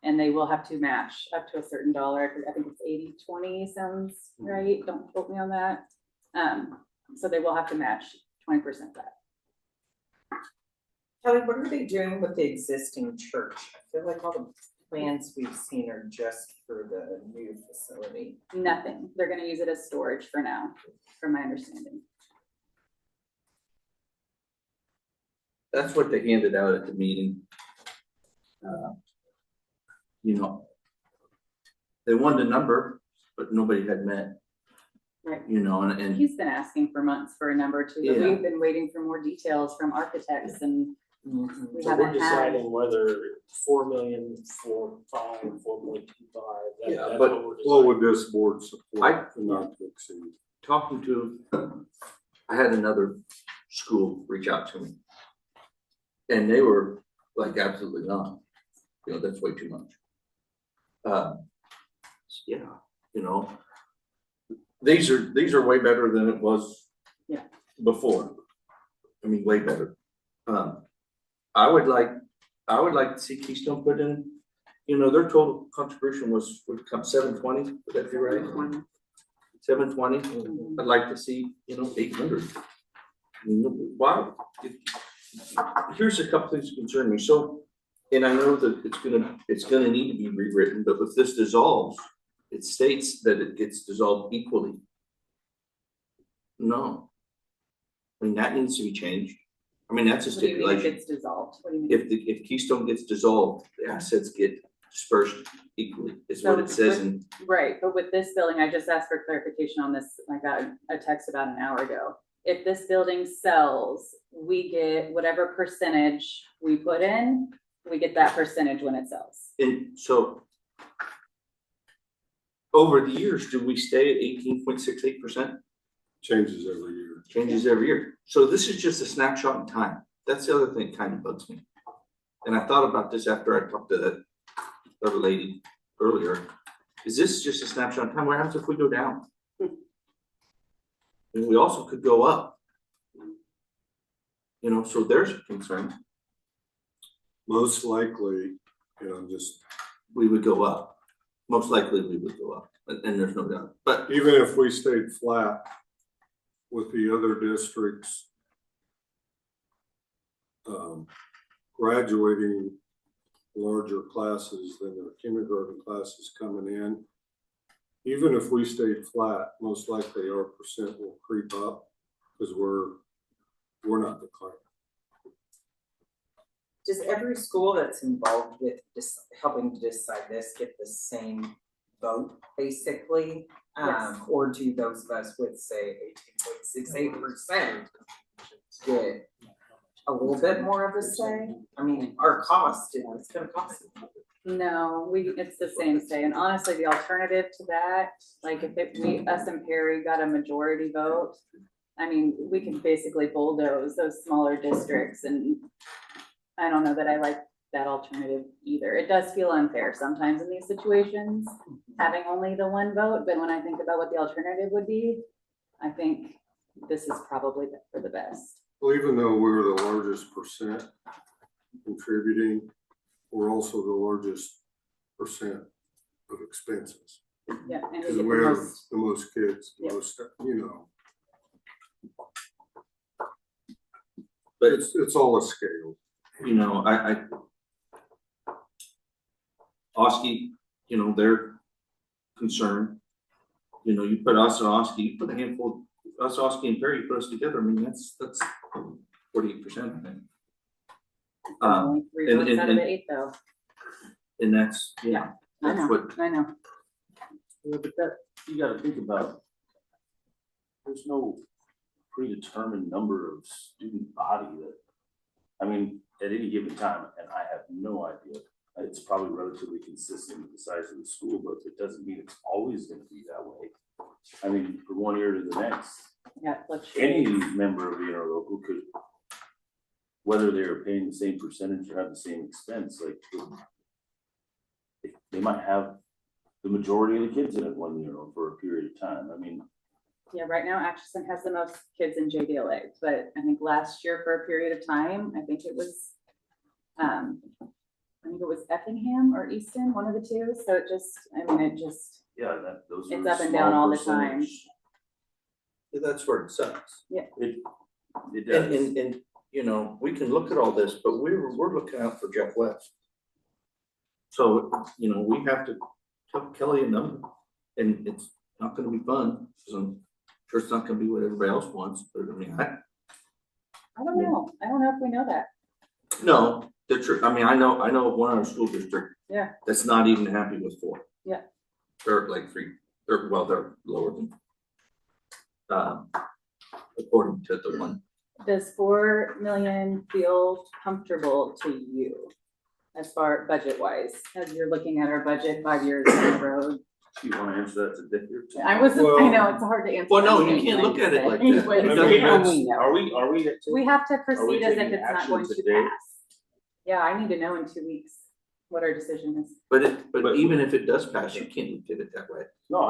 H: And they will have to match up to a certain dollar. I think it's 80-20 sounds right. Don't quote me on that. So they will have to match 20% of that.
K: Kelly, what are they doing with the existing church? I feel like all the plans we've seen are just for the new facility.
H: Nothing. They're gonna use it as storage for now, from my understanding.
D: That's what they handed out at the meeting. You know, they wanted a number, but nobody had met.
H: Right.
D: You know, and
H: He's been asking for months for a number too, but
D: Yeah.
H: we've been waiting for more details from architects and we
F: So we're
H: haven't had.
F: deciding whether 4 million, 4.5, 4.25.
D: Yeah, but
F: what we're
A: What
F: deciding.
A: would this board support and not to exceed?
D: talking to, I had another school reach out to me. And they were like, absolutely not, you know, that's way too much. Yeah, you know, these are way better than it was.
H: Yeah.
D: Before. I mean, way better. I would like to see Keystone put in, you know, their total contribution would come 720, would that be right? 720, I'd like to see, you know, 800. I mean, wow, here's a couple things that concern me, so, and I know that it's gonna need to be rewritten, but if this dissolves, it states that it gets dissolved equally. No. I mean, that needs to be changed. I mean, that's a
H: What do you mean it
D: stipulation.
H: gets dissolved? What do you mean?
D: If Keystone gets dissolved, the assets get dispersed equally, is what it says in.
H: Right, but with this building, I just asked for clarification on this. I got a text about an hour ago. If this building sells, we get whatever percentage we put in, we get that percentage when it sells.
D: And so. Over the years, do we stay at 18.68%?
A: Changes every year.
D: Changes every year. So this is just a snapshot in time. That's the other thing that kind of bugs me. And I thought about this after I talked to that other lady earlier. Is this just a snapshot in time? What happens if we go down? And we also could go up. You know, so there's a concern.
A: Most likely, you know, just
D: We would go up. Most likely we would go up, and there's no doubt. But
A: even if we stayed flat with the other districts graduating larger classes than their kindergarten classes coming in, even if we stayed flat, most likely our percent will creep up because we're not declining.
K: Does every school that's involved with helping to decide this get the same vote, basically?
H: Yes.
K: Or do those of us with, say, 18.68% get a little bit more of a say? I mean, our cost, it's gonna cost.
H: No, it's the same say, and honestly, the alternative to that, like if us and Perry got a majority vote, I mean, we can basically bulldoze those smaller districts, and I don't know that I like that alternative either. It does feel unfair sometimes in these situations, having only the one vote, but when I think about what the alternative would be, I think this is probably for the best.
A: Well, even though we're the largest percent contributing, we're also the largest percent of expenses.
H: Yeah, and we
A: Because
H: get the
A: we're
H: most,
A: the most kids,
H: Yep.
A: most, you know.
D: But
A: It's all a scale.
D: you know, I Oski, you know, they're concerned. You know, you put us and Oski, you put a handful, us, Oski and Perry, you put us together, I mean, that's 48%, I think.
H: only 3
D: and-
H: votes
D: and-
H: out of the 8 though.
D: And that's,
H: I
D: that's
H: know,
D: what,
H: I know.
C: Yeah, but that, you gotta think about, there's no predetermined number of student body that, I mean, at any given time, and I have no idea. It's probably relatively consistent with the size of the school, but it doesn't mean it's always gonna be that way. I mean, from one year to the next,
H: Yeah,
C: any
H: fluctuates.
C: member of the interlocal could, whether they're paying the same percentage or have the same expense, like, they might have the majority of the kids in it one year or for a period of time. I mean,
H: Yeah, right now Atchison has the most kids in JDLA, but I think last year for a period of time, I think it was Effingham or Easton, one of the two. So it just, I mean, it just,
C: yeah, those are
H: it's up and down
C: small
H: all the time.
C: percentage.
D: Yeah, that's where it sucks.
C: It
D: And,
C: does.
D: and, you know, we can look at all this, but we're looking out for Jeff West. So, you know, we have to tell Kelly a number, and it's not gonna be fun, so I'm sure it's not gonna be what everybody else wants, but I mean,
H: I don't know. I don't know if we know that.
D: no, the truth, I mean, I know of one other school district.
H: Yeah.
D: That's not even happy with 4.
H: Yeah.
D: They're like 3, they're lower than. According to the one.
H: Does 4 million feel comfortable to you as far budget wise, as you're looking at our budget 5 years down the road?
C: You wanna answer that to Dick here?
H: I know, it's hard to answer.
D: Well, no, you can't look at it like that.
H: Anyway,
C: I mean, are we at?
H: we have to
C: Are we
H: proceed as if
C: taking
H: it's not
C: action
H: going to
C: today?
H: pass. Yeah, I need to know in 2 weeks what our decision is.
D: But even if it does pass, you can't look at it that way.
C: No,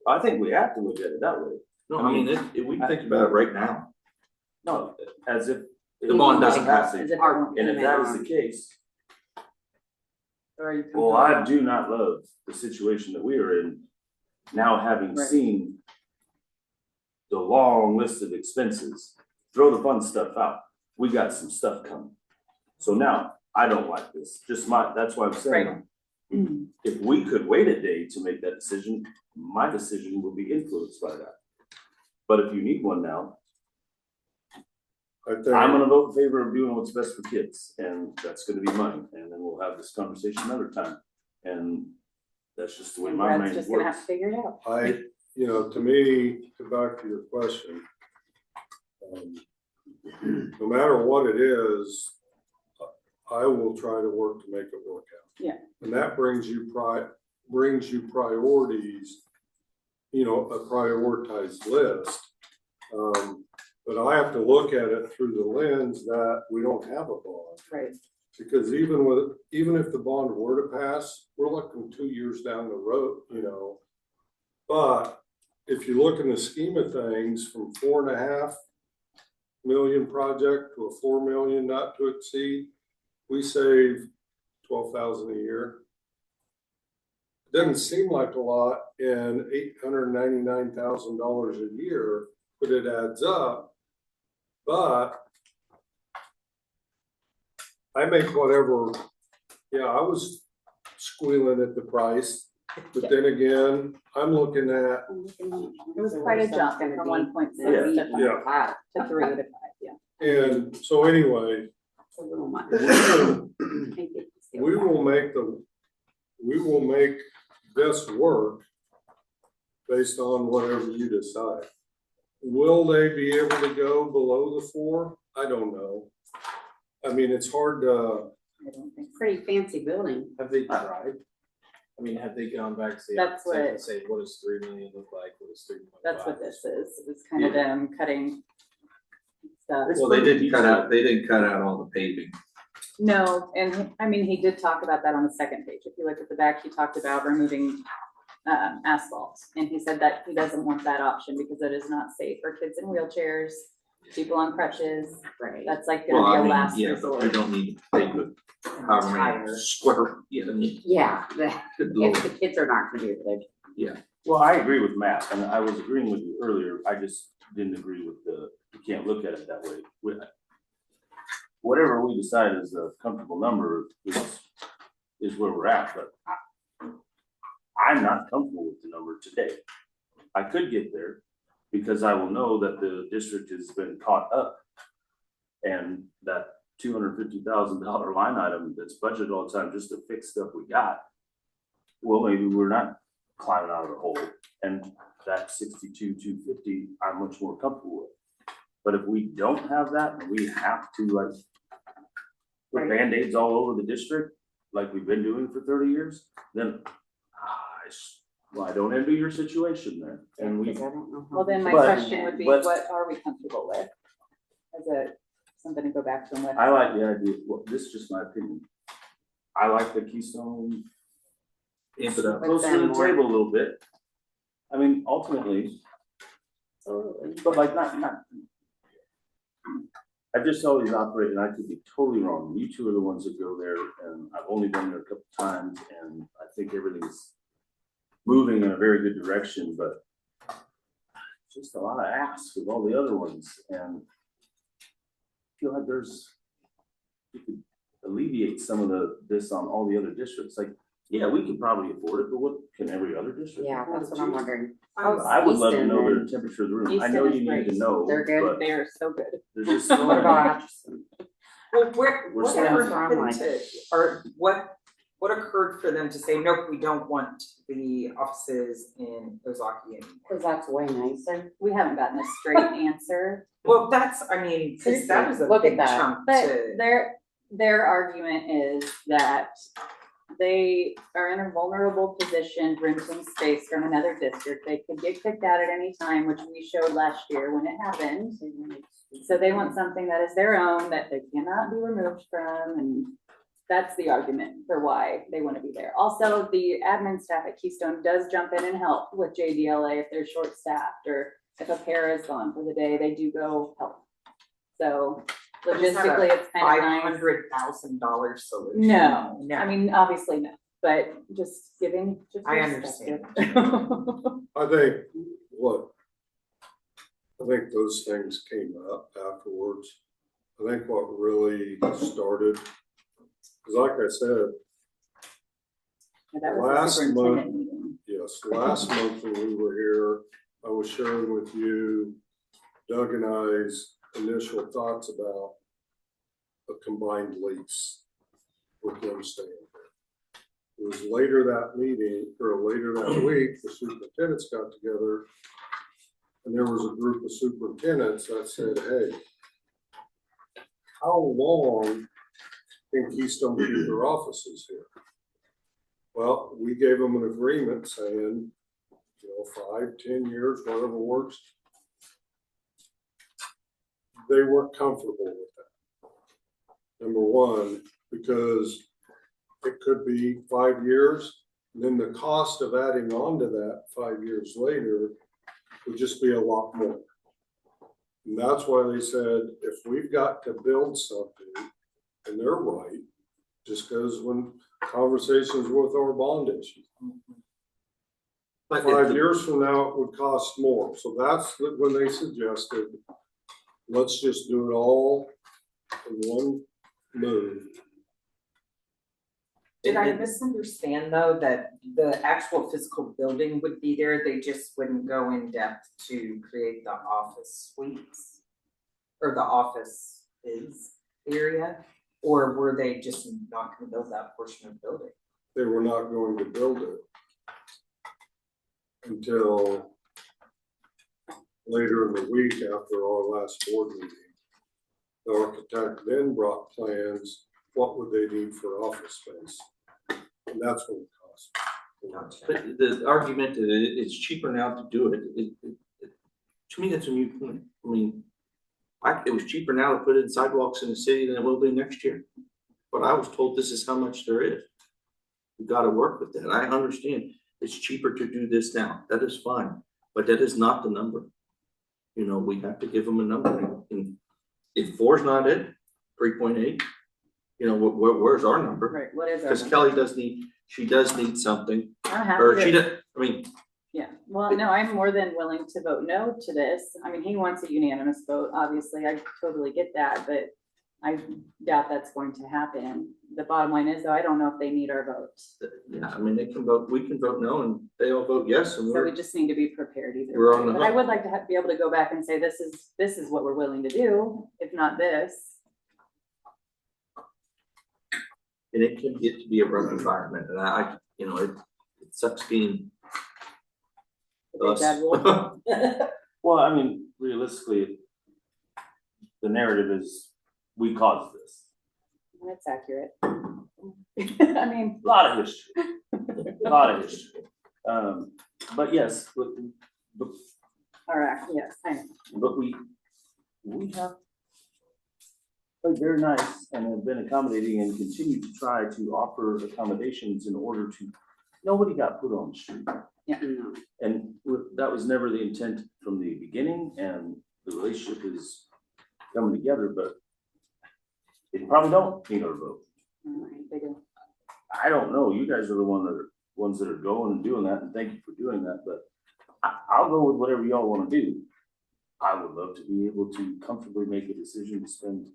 C: I think we have to look at it that way.
D: No, I mean, we can think about it right now.
C: No, as if.
D: The bond doesn't pass.
H: As if it won't
C: And if
H: come
C: that
H: in.
C: is the case,
H: Or are you
C: well, I
H: comfortable?
C: do not love the situation that we are in. Now having
H: Right.
C: seen the long list of expenses, throw the fun stuff out. We got some stuff coming. So now, I don't like this, that's why I'm saying, if we could wait a day to make that decision, my decision will be influenced by that. But if you need one now,
A: I think.
C: I'm gonna vote in favor of doing what's best for kids, and that's gonna be mine, and then we'll have this conversation another time. And that's just the way
H: And
C: my
H: Brad's
C: mind
H: just gonna have
C: works.
H: to figure it out.
A: To me, to back to your question, no matter what it is, I will try to work to make it work out.
H: Yeah.
A: And that brings you priorities, a prioritized list. But I have to look at it through the lens that we don't have a bond.
H: Right.
A: Because even if the bond were to pass, we're looking 2 years down the road, But if you look in the scheme of things, from $4.5 million project to a 4 million not to exceed, we save 12,000 a year. It doesn't seem like a lot in $899,000 a year, but it adds up. But I make whatever, I was squealing at the price, but then again, I'm looking at,
H: It was quite a jump from 1.6
A: Yeah.
H: to 3 to 5, yeah.
A: and so anyway,
B: It's a little much.
A: we will make this work based on whatever you decide. Will they be able to go below the 4? I don't know. I mean, it's hard to,
B: Pretty fancy building.
F: Have they tried? I mean, have they gone back to the
H: That's
F: architect and
H: what-
F: say, what does 3 million look like? What is 3.5?
H: That's what this is. It's kind of them cutting stuff.
D: Well, they didn't cut out all the paving.
H: No, and I mean, he did talk about that on the second page. If you look at the back, he talked about removing asphalt. And he said that he doesn't want that option because it is not safe for kids in wheelchairs, people on crutches.
B: Right.
H: That's like
D: Well,
H: gonna
D: I
H: be a
D: mean,
H: last
D: yeah, but
H: resort.
D: we don't need to pave it. However many
B: Entire.
D: square, I mean,
B: Yeah,
D: good lord.
B: if the kids are not gonna be able to.
C: Well, I agree with Matt, and I was agreeing with you earlier, I just didn't agree with you can't look at it that way. Whatever we decide is a comfortable number is where we're at, but I'm not comfortable with the number today. I could get there because I will know that the district has been caught up. And that $250,000 line item that's budgeted all the time just to fix stuff we got. Well, maybe we're not climbing out of the hole. And that 62,250, I'm much more comfortable with. But if we don't have that, and we have to like put
B: Right.
C: Band-Aids all over the district, like we've been doing for 30 years, then well, I don't envy your situation there. And we,
B: Because I don't know how
H: Well, then my
C: But-
H: question would be,
C: but-
H: what are we comfortable with? As a, something to go back to them with.
C: I like the idea, well, this is just my opinion. I like the Keystone
D: Amp it up.
C: closer to the table a little bit. I mean, ultimately, but like not. I've just always operated, and I could be totally wrong. You two are the ones that go there, and I've only been there a couple times, and I think everything's moving in a very good direction, but just a lot of ask with all the other ones, and I feel like you could alleviate some of this on all the other districts. Like, yeah, we could probably afford it, but what can every other district?
B: Yeah,
C: afford
B: that's
C: it
B: what I'm
C: too?
B: wondering.
C: I would love to
B: Easton
C: know
B: then.
C: the temperature of the room. I
H: Easton
C: know
H: is
C: you need to
H: great.
C: know,
B: They're good.
C: but
H: They are so good.
C: there's just so
B: What about
C: many.
B: Atchison?
K: Well,
C: We're
K: whatever
B: still from,
K: happened
B: like-
K: to, or what occurred for them to say, nope, we don't want the offices in Ozaki anymore?
B: Cause that's way nicer.
H: We haven't gotten a straight answer,
K: Well, that's, I mean, 'cause that was a
B: Look at
K: big
B: that.
K: chunk
H: but
K: to.
H: their argument is that they are in a vulnerable position renting space from another district. They could get kicked out at any time, which we showed last year when it happened. So they want something that is their own, that they cannot be removed from, and that's the argument for why they want to be there. Also, the admin staff at Keystone does jump in and help with JDLA if they're short-staffed, or if a pair is gone for the day, they do go help. So logistically, it's kind of nice.
K: $500,000 solution.
H: No, I mean, obviously no, but just giving. just
K: I
H: perspective.
A: I think those things came up afterwards. I think what really started, because like I said,
H: That was the
A: Last
H: superintendent
A: month-
H: meeting.
A: yes, last month when we were here, I was sharing with you Doug and I's initial thoughts about a combined lease with them staying there. It was later that meeting, or later that week, the superintendents got together, and there was a group of superintendents that said, hey, how long can Keystone keep their offices here? Well, we gave them an agreement saying, 5, 10 years, whatever works. They weren't comfortable with that. Number one, because it could be 5 years, and then the cost of adding on to that 5 years later would just be a lot more. And that's why they said, if we've got to build something, and they're right, just because when conversations with our bond issue.
D: But
A: 5 years from now, it would cost more. So that's when they suggested, let's just do it all in one move.
K: Did I misunderstand though, that the actual physical building would be there, they just wouldn't go in depth to create the office suites? Or the office is area, or were they just not gonna build that portion of the building?
A: They were not going to build it until later in the week after our last board meeting. The architect then brought plans, what would they need for office space? And that's what it cost.
D: But the argument that it's cheaper now to do it, to me, that's a moot point. I mean, it was cheaper now to put in sidewalks in the city than it will be next year. But I was told this is how much there is. We gotta work with that. I understand it's cheaper to do this now. That is fine, but that is not the number. We have to give them a number. And if 4 is not it, 3.8, where's our number?
H: Right, what is our
D: Because
H: number?
D: Kelly does need something,
H: I'm happy
D: or
H: to-
D: she does, I mean,
H: Yeah, well, no, I'm more than willing to vote no to this. I mean, he wants a unanimous vote, obviously, I totally get that, but I doubt that's going to happen. The bottom line is, though, I don't know if they need our votes.
D: yeah, I mean, they can vote, we can vote no, and they all vote yes, and
H: So we
D: we're,
H: just need to be prepared either
D: We're
H: way.
D: on the
H: But I
D: hook.
H: would like to be able to go back and say, this is what we're willing to do, if not this.
D: and it can get to be a rough environment, and it sucks being
H: Big bad wolf.
C: Well, I mean, realistically, the narrative is, we caused this.
H: That's accurate. I mean,
C: A lot of history, a lot of history. But yes, but
H: all right, yes, I know.
C: But we have played very nice and have been accommodating and continue to try to offer accommodations in order to, nobody got put on the street.
B: No.
C: And that was never the intent from the beginning, and the relationship is coming together, but they probably don't need our vote.
H: All right, they do.
C: I don't know, you guys are the ones that are going and doing that, and thank you for doing that, but I'll go with whatever y'all wanna do. I would love to be able to comfortably make a decision to spend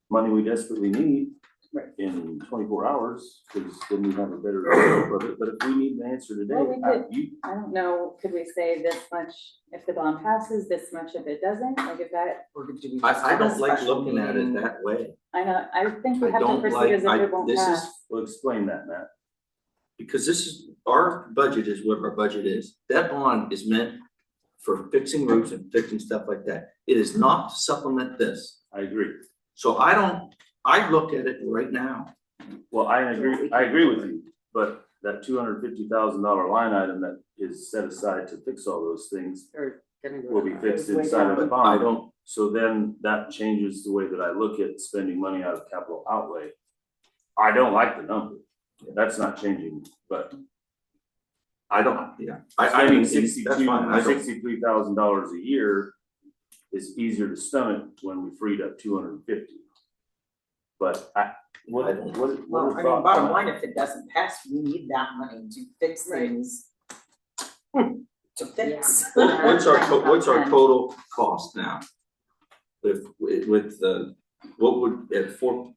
C: money we desperately need
H: Right.
C: in 24 hours, because then we have a better scope of it, but if we need an answer today,
H: Well, we could.
C: you,
H: I don't know, could we say this much if the bond passes, this much if it doesn't, like is that,
K: Or do we just
D: I
K: have a
D: don't like
K: special
D: looking at
K: meeting?
D: it that way,
H: I know, I think we
D: I
H: have to
D: don't
H: proceed
D: like-
H: as if it won't
D: this is-
H: pass.
C: will explain that, Matt.
D: because this is, our budget is what our budget is. That bond is meant for fixing roofs and fixing stuff like that. It is not to supplement this.
C: I agree.
D: So I look at it right now.
C: Well, I agree with you, but that $250,000 line item that is set aside to fix all those things
B: They're gonna go
C: will be
B: down.
C: fixed
H: Way
C: inside of the
H: down.
D: I
C: bond.
D: don't,
C: So then that changes the way that I look at spending money out of capital outlay. I don't like the number. That's not changing, but
D: yeah.
C: spending
D: that's fine. I don't-
C: $63,000 a year is easier to stomach when we freed up 250. But what are
K: Well, I mean,
C: thoughts
K: bottom
C: on
K: line, if it doesn't pass, we need that money to fix
H: Right.
K: things. To fix.
D: What's our total cost now? With the, what would, at 4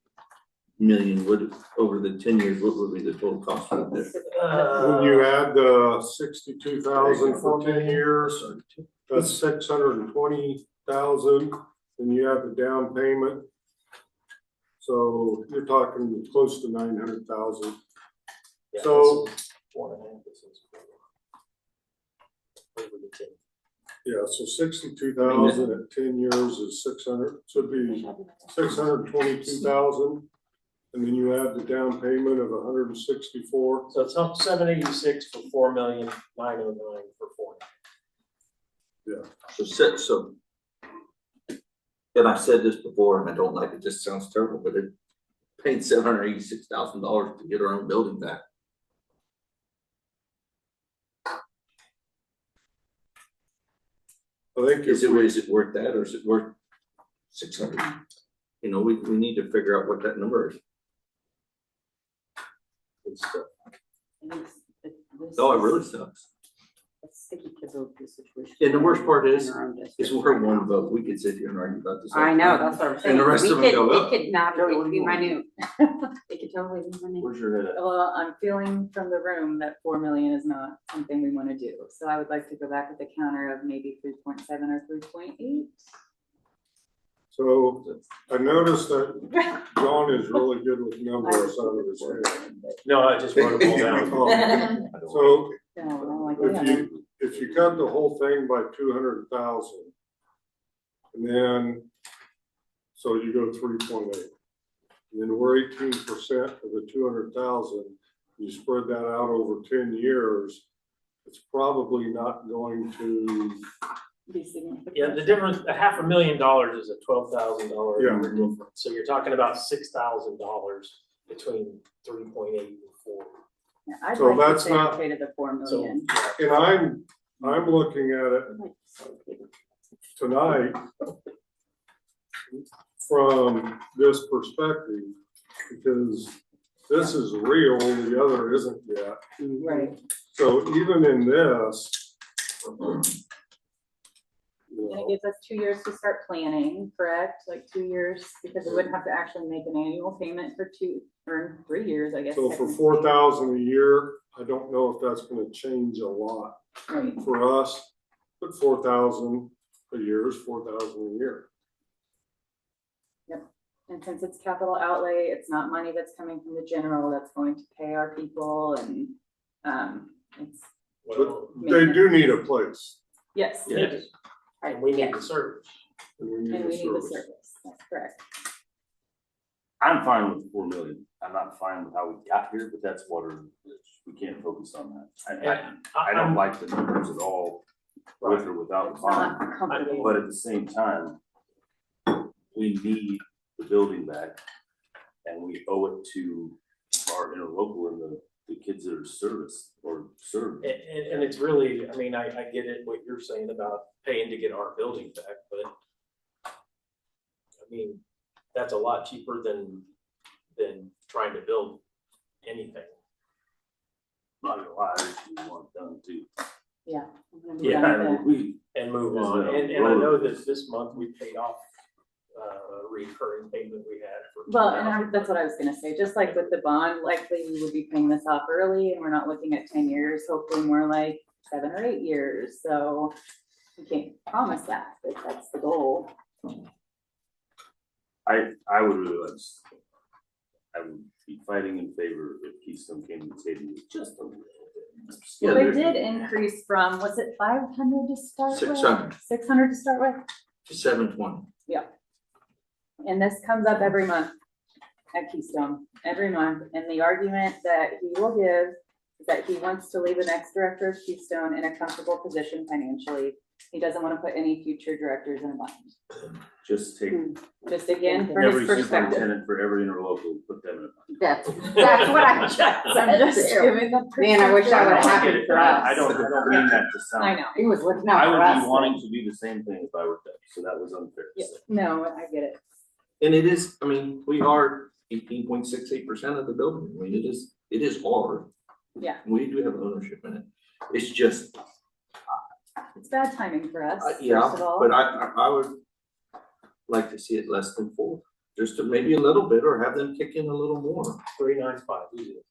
D: million, would, over the 10 years, what would be the total cost of this?
A: When you add the 62,000 for 10 years, that's 620,000, and you have the down payment. So you're talking close to 900,000. So, yeah, so 62,000 at 10 years is 600, should be 622,000. And then you add the down payment of 164.
F: So it's up 786 for 4,909 for 4.
D: So, and I've said this before, and I don't like it, just sounds terrible, but it paid $786,000 to get our own building back.
A: I think
D: Is it worth that, or is it worth 600? You know, we need to figure out what that number is. Oh, it really sucks.
B: It's sticky because of the situation.
D: And the worst part is
B: In our own
D: It's
B: district
D: we're
B: right now.
D: one vote, we could sit here and argue about this. all
B: I
D: the
B: know,
D: time.
B: that's what I'm saying.
D: And the rest
B: We
D: of them
B: could-
D: go
B: It
D: up.
B: could not,
C: Kelly,
B: it
C: what
B: could
C: do
B: be
C: you want?
B: minute. It could totally be minute.
C: Where's your head at?
H: Well, I'm feeling from the room that 4 million is not something we wanna do, so I would like to go back with a counter of maybe 3.7 or 3.8.
A: So I noticed that John is really good with numbers out of his head.
F: No, I just wrote them all down.
A: So
H: No, I'm like,
A: if you cut the whole thing by 200,000, and then, so you go 3.8. And then we're 18% of the 200,000, you spread that out over 10 years, it's probably not going to,
H: be significant.
F: Yeah, the difference, $500,000 is a $12,000
A: Yeah.
F: difference. So you're talking about $6,000 between 3.8 and 4.
H: Yeah, I'd
A: So
H: like to
A: that's
H: say
A: not-
H: okay to the 4
F: So,
H: million.
A: and I'm looking at it tonight from this perspective, because this is real, the other isn't yet.
H: Right.
A: So even in this,
H: And it gives us 2 years to start planning, correct? Like 2 years, because we wouldn't have to actually make an annual payment for 2 or 3 years, I guess.
A: so for
H: technically.
A: 4,000 a year, I don't know if that's gonna change a lot
H: Right.
A: for us, but 4,000 a year is 4,000 a year.
H: And since it's capital outlay, it's not money that's coming from the general that's going to pay our people and, it's,
A: But they do need a place.
H: Yes.
F: Yes. And we need the service.
A: And we need
H: And
A: a
H: we need the
A: service.
H: service, that's correct.
C: I'm fine with 4 million. I'm not fine with how we got here, but that's water and bridge. We can't focus on that. I don't like the numbers at all, with or without the
H: It's
C: bond.
H: not comfortable.
C: But at the same time, we need the building back, and we owe it to our interlocal and the kids that are serviced or served.
F: And it's really, I mean, I get it, what you're saying about paying to get our building back, but I mean, that's a lot cheaper than trying to build anything.
C: Not gonna lie, we want it done too.
H: Yeah. I'm gonna be
C: Yeah,
H: done with
C: I
H: that.
C: mean,
F: And move
C: Is
F: on,
C: that
F: and I know that this month we paid off a recurring payment we had for.
H: Well, that's what I was gonna say, just like with the bond, likely we would be paying this off early and we're not looking at 10 years, hopefully more like 7 or 8 years, so we can't promise that, but that's the goal.
C: I would really like, I would be fighting in favor if Keystone came to the table with just a little bit.
D: Yeah,
H: They
D: they're-
H: did increase from, was it 500 to start with?
D: 600.
H: 600 to start with?
D: To 720.
H: And this comes up every month at Keystone, every month, and the argument that he will give is that he wants to leave the next director of Keystone in a comfortable position financially. He doesn't want to put any future directors in a bind.
C: Just take
H: Just again, for his
C: every
H: perspective.
C: superintendent for every interlocal, put them in a.
B: That's what I just
H: I'm just
B: said too.
H: giving the
B: Man, I wish that
H: perspective.
B: would've
C: I get
B: happened
C: it.
B: for
C: I
B: us.
C: don't mean that to sound.
H: I know.
B: He was looking
C: I
B: out for
C: would
B: us.
C: be wanting to do the same thing if I were them, so that was unfair to
H: Yeah.
C: say.
H: No, I get it.
D: And it is, I mean, we are 18.68% of the building. I mean, it is hard.
H: Yeah.
D: We do have ownership in it. It's just,
H: It's bad timing for us,
D: yeah,
H: first of all.
D: but I would like to see it less than 4, just to maybe a little bit, or have them kick in a little more.
F: 395, easy.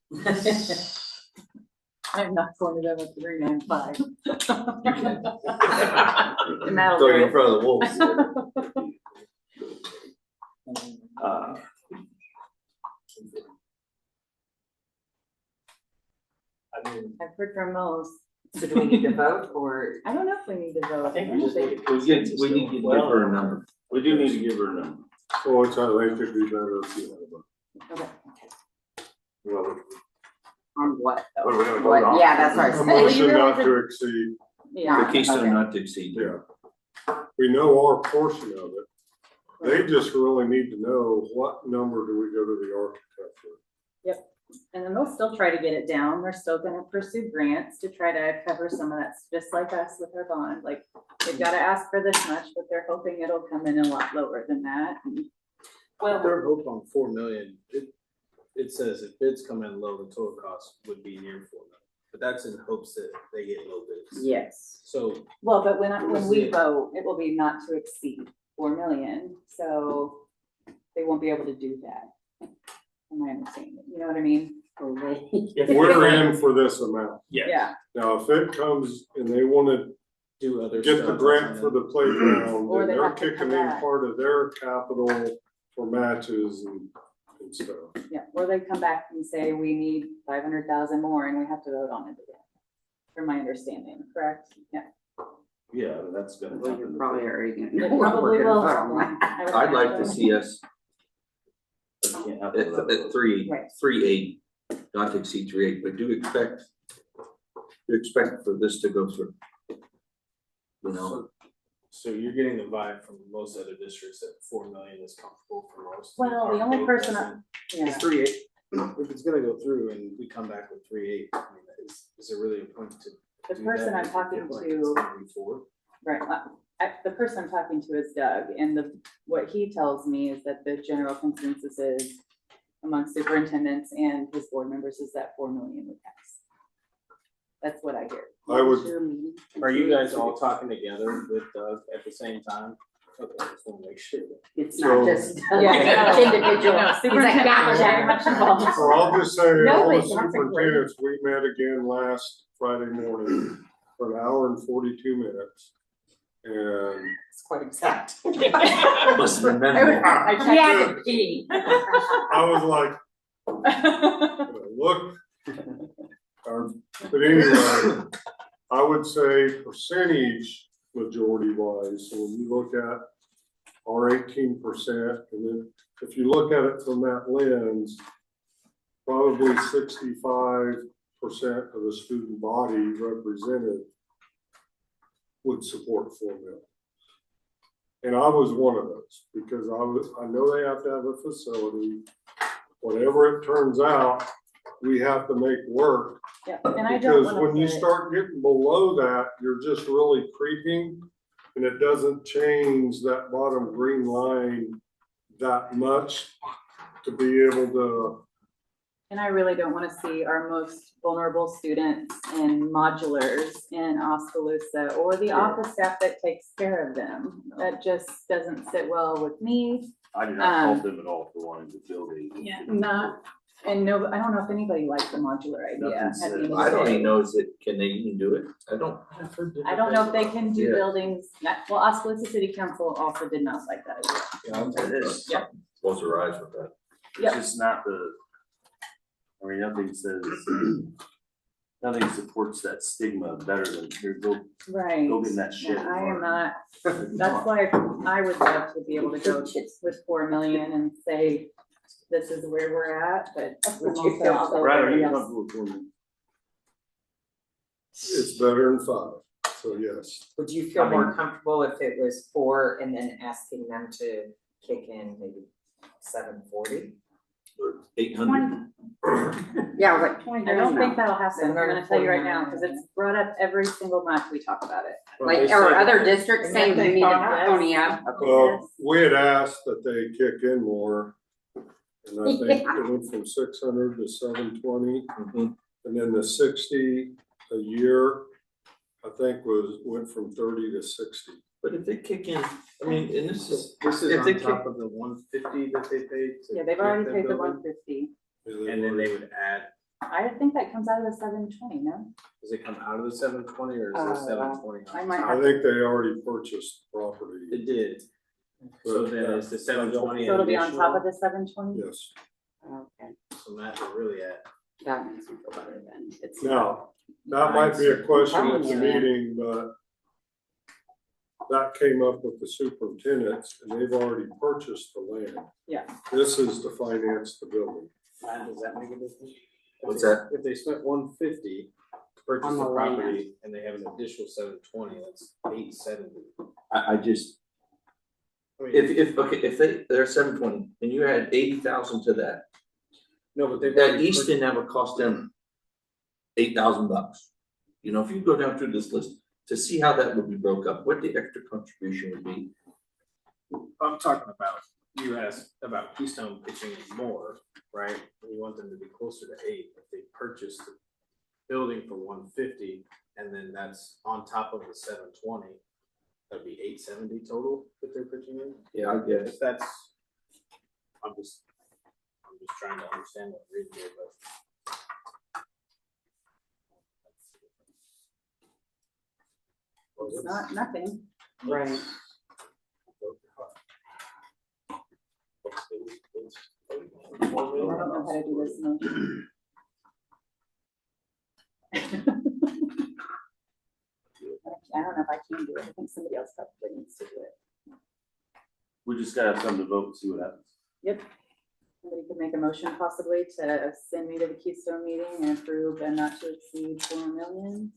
H: I'm not going to go with 395.
D: You can.
H: And that'll
D: Throw
H: do
D: you in
H: it.
D: front of the wolves.
F: I mean,
H: I've heard from most.
K: So do we need to vote or?
H: I don't know if we need to vote.
F: I think we just need to.
D: We need to give her a number.
C: We do need to give her a number.
A: So it's, I think it'd be better if you had a.
H: Okay.
A: Well,
B: On what? though?
C: What are we gonna vote
B: What?
C: on?
B: Yeah, that's right.
A: a
B: So
A: motion
B: you
A: not
B: really
A: to exceed,
H: Yeah.
D: For Keystone
B: Okay.
D: not to exceed.
A: yeah. We know our portion of it. They just really need to know what number do we go to the architect for.
H: And then they'll still try to get it down. They're still gonna pursue grants to try to cover some of that, just like us with our bond. Like, they've gotta ask for this much, but they're hoping it'll come in a lot lower than that. And
L: Their hope on 4 million, it says if bids come in low, the total cost would be near 4 million. But that's in hopes that they get low bids.
B: Yes.
L: So
H: Well, but when we
L: Yeah.
H: vote, it will be not to exceed 4 million, so they won't be able to do that. From my understanding, you know what I mean?
A: We're in for this amount.
H: Yeah,
A: Now, if it comes and they wanna
L: do other
A: get the
L: stuff
A: grant
L: on
A: for
L: the-
A: the playground,
H: Or
A: then
H: they
A: they're
H: have to
A: kicking
H: come
A: in
H: back.
A: part of their capital for matches and stuff.
H: yeah, or they come back and say, we need 500,000 more and we have to vote on it again. From my understanding, correct? Yeah.
C: Yeah, that's gonna
B: Well, you're
C: happen.
B: probably already
H: It
B: gonna know what
H: probably
B: we're gonna
H: will.
B: vote on that.
H: I would
D: I'd like to
H: imagine.
D: see us
C: That can't
D: at,
C: happen without-
D: at 3.8, not to exceed 3.8, but do expect for this to go through. You know,
L: So you're getting the vibe from most other districts that 4 million is comfortable for most.
H: Well, the only person, yeah,
L: It's 3.8, if it's gonna go through and we come back with 3.8, I mean, is there really a point to
H: the
L: do
H: person
L: that
H: I'm
L: if
H: talking
L: you feel like it's
H: to,
L: gonna be 4?
H: right, the person I'm talking to is Doug, and what he tells me is that the general consensus is among superintendents and his board members is that 4 million would pass. That's what I hear.
A: I would,
L: Are you guys all talking together with Doug at the same time? Okay, I just wanna make sure that.
B: It's
A: So-
B: not just
H: Yeah.
B: individual.
H: No,
B: He's like,
H: superintendent
B: gotcha.
H: very much involved.
A: so I'll just say,
B: No,
A: all
B: but
A: the
B: that's a great-
A: superintendents, we met again last Friday morning for an hour and 42 minutes. And
K: It's quite exact.
D: must have been memorable.
H: I
B: He had
H: checked
B: to pee.
A: I was like,
H: it.
A: look. But anyway, I would say percentage majority wise, so when you look at our 18%, and then if you look at it from that lens, probably 65% of the student body represented would support 4 million. And I was one of those, because I know they have to have a facility. Whatever it turns out, we have to make work.
H: Yeah, and I don't
A: Because
H: wanna
A: when you
H: put-
A: start getting below that, you're just really creeping, and it doesn't change that bottom green line that much to be able to.
H: And I really don't wanna see our most vulnerable students in modulars in Oskaloosa or the office staff that takes care of them. That just doesn't sit well with me.
C: I do not fault them at all for wanting to build a.
G: Yeah.
H: Not, and no, I don't know if anybody likes the modular idea.
C: Nothing
H: at the
C: says-
H: end of the
D: I don't
H: day.
D: even know, can they even do it? I've heard different
H: I don't know if they
D: things
H: can
D: about
H: do
D: it. Yeah.
H: buildings, well, Oskaloosa City Council also did not like that idea.
D: Yeah, I'm
C: It is.
H: Yeah.
D: Close their eyes with that.
H: Yep.
C: It's just not I mean, nothing says, nothing supports that stigma better than here, go
H: Right.
C: get in that shit.
H: Yeah, I am not,
C: Come
H: that's
C: on.
H: why I would love to be able to go with 4 million and say, this is where we're at, but.
K: Would you feel
H: also
C: Brad, are you
H: yes.
C: comfortable with 4 million?
A: It's better than 5, so yes.
K: Would you feel
C: I
K: more
C: mean-
K: comfortable if it was 4 and then asking them to kick in maybe 740?
D: 800.
B: Yeah, I was like 20.
H: I don't think that'll happen, I'm gonna tell you right now,
K: 749.
H: because it's brought up every single month we talk about it.
B: Like, or other districts saying we need to
H: Yes.
B: pony up.
A: Well, we had asked that they kick in more. And I think it went from 600 to 720,
D: Mhm.
A: and then the 60 a year, I think went from 30 to 60.
D: But if they kick in, I mean, and this is,
L: This is
D: if they
L: on
D: kick,
L: top of the 150 that they paid. to
H: Yeah, they've
L: get
H: already
L: the
H: paid the
L: building,
H: 150,
L: And then they would add,
H: I think that comes out of the 720, no?
L: does it come out of the 720 or is it 720?
H: I might
A: I
H: have,
A: think they already purchased property.
L: It did, so then it's the 720
H: so it'll be on top
L: additional,
H: of the 720?
A: Yes.
B: Okay,
L: so Matt, we're really at.
B: that makes me feel better then. It's
A: Now, that might be a question at the
B: Telling you, man.
A: meeting, but that came up with the superintendents, and they've already purchased the land.
H: Yeah.
A: This is to finance the building.
L: Matt, does that make a difference?
D: What's that?
L: If they spent 150 to purchase
B: On
L: the
B: the
L: property and they have an additional 720, that's 870.
D: I just,
L: I mean,
D: if they're 720 and you add 80,000 to that,
L: no, but they've
D: that
L: already
D: Easton, that would cost them $8,000. You know, if you go down through this list to see how that would be broke up, what the extra contribution would be.
L: I'm talking about, you asked about Keystone pitching in more, right? We want them to be closer to 8. If they purchased the building for 150, and then that's on top of the 720, that'd be 870 total that they're pitching in.
D: Yeah, I guess.
L: If that's, I'm just trying to understand what we're reading here, but.
H: It's not nothing.
B: Right.
H: I don't know how to do this motion. I don't know if I can do it. I think somebody else probably needs to do it.
C: We just gotta have something to vote and see what happens.
H: Yep. Somebody could make a motion possibly to send me to the Keystone meeting and approve and not to exceed 4 million.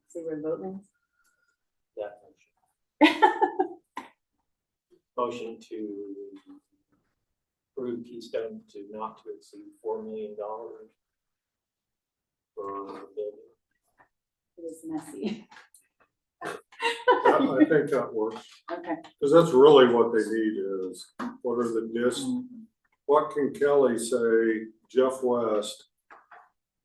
H: See where the vote lands.
F: That motion. Motion to approve Keystone to not to exceed $4 million for building.
H: It is messy.
A: I think that works,
H: Okay.
A: because that's really what they need is, what are the what can Kelly say, Jeff West?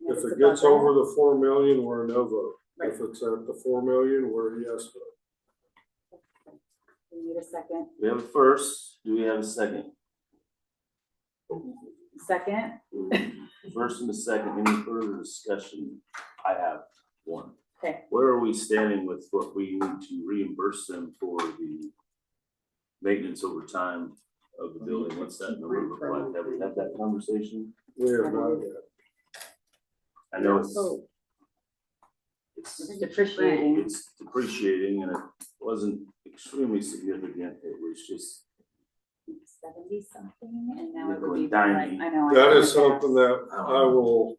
A: If
H: It's
A: it
H: about
A: gets
H: that.
A: over the 4 million, we're a no vote.
H: Right.
A: If it's at the 4 million, we're a yes vote.
H: We need a second.
C: We have a first, do we have a second?
H: Second,
C: First and a second, any further discussion? I have one.
H: okay.
C: Where are we standing with what we need to reimburse them for the maintenance over time of the building? What's that number look like? Have we had that conversation?
A: We have not yet.
C: I know it's
B: It's
H: Depreciating.
C: it's depreciating and it wasn't extremely significant. It was just,
H: 70 something, and now it
C: Nickel
H: would be
C: and
H: like,
C: diming.
H: I know. I
A: That
H: know
A: is
H: in the
A: something
H: past.
A: that I will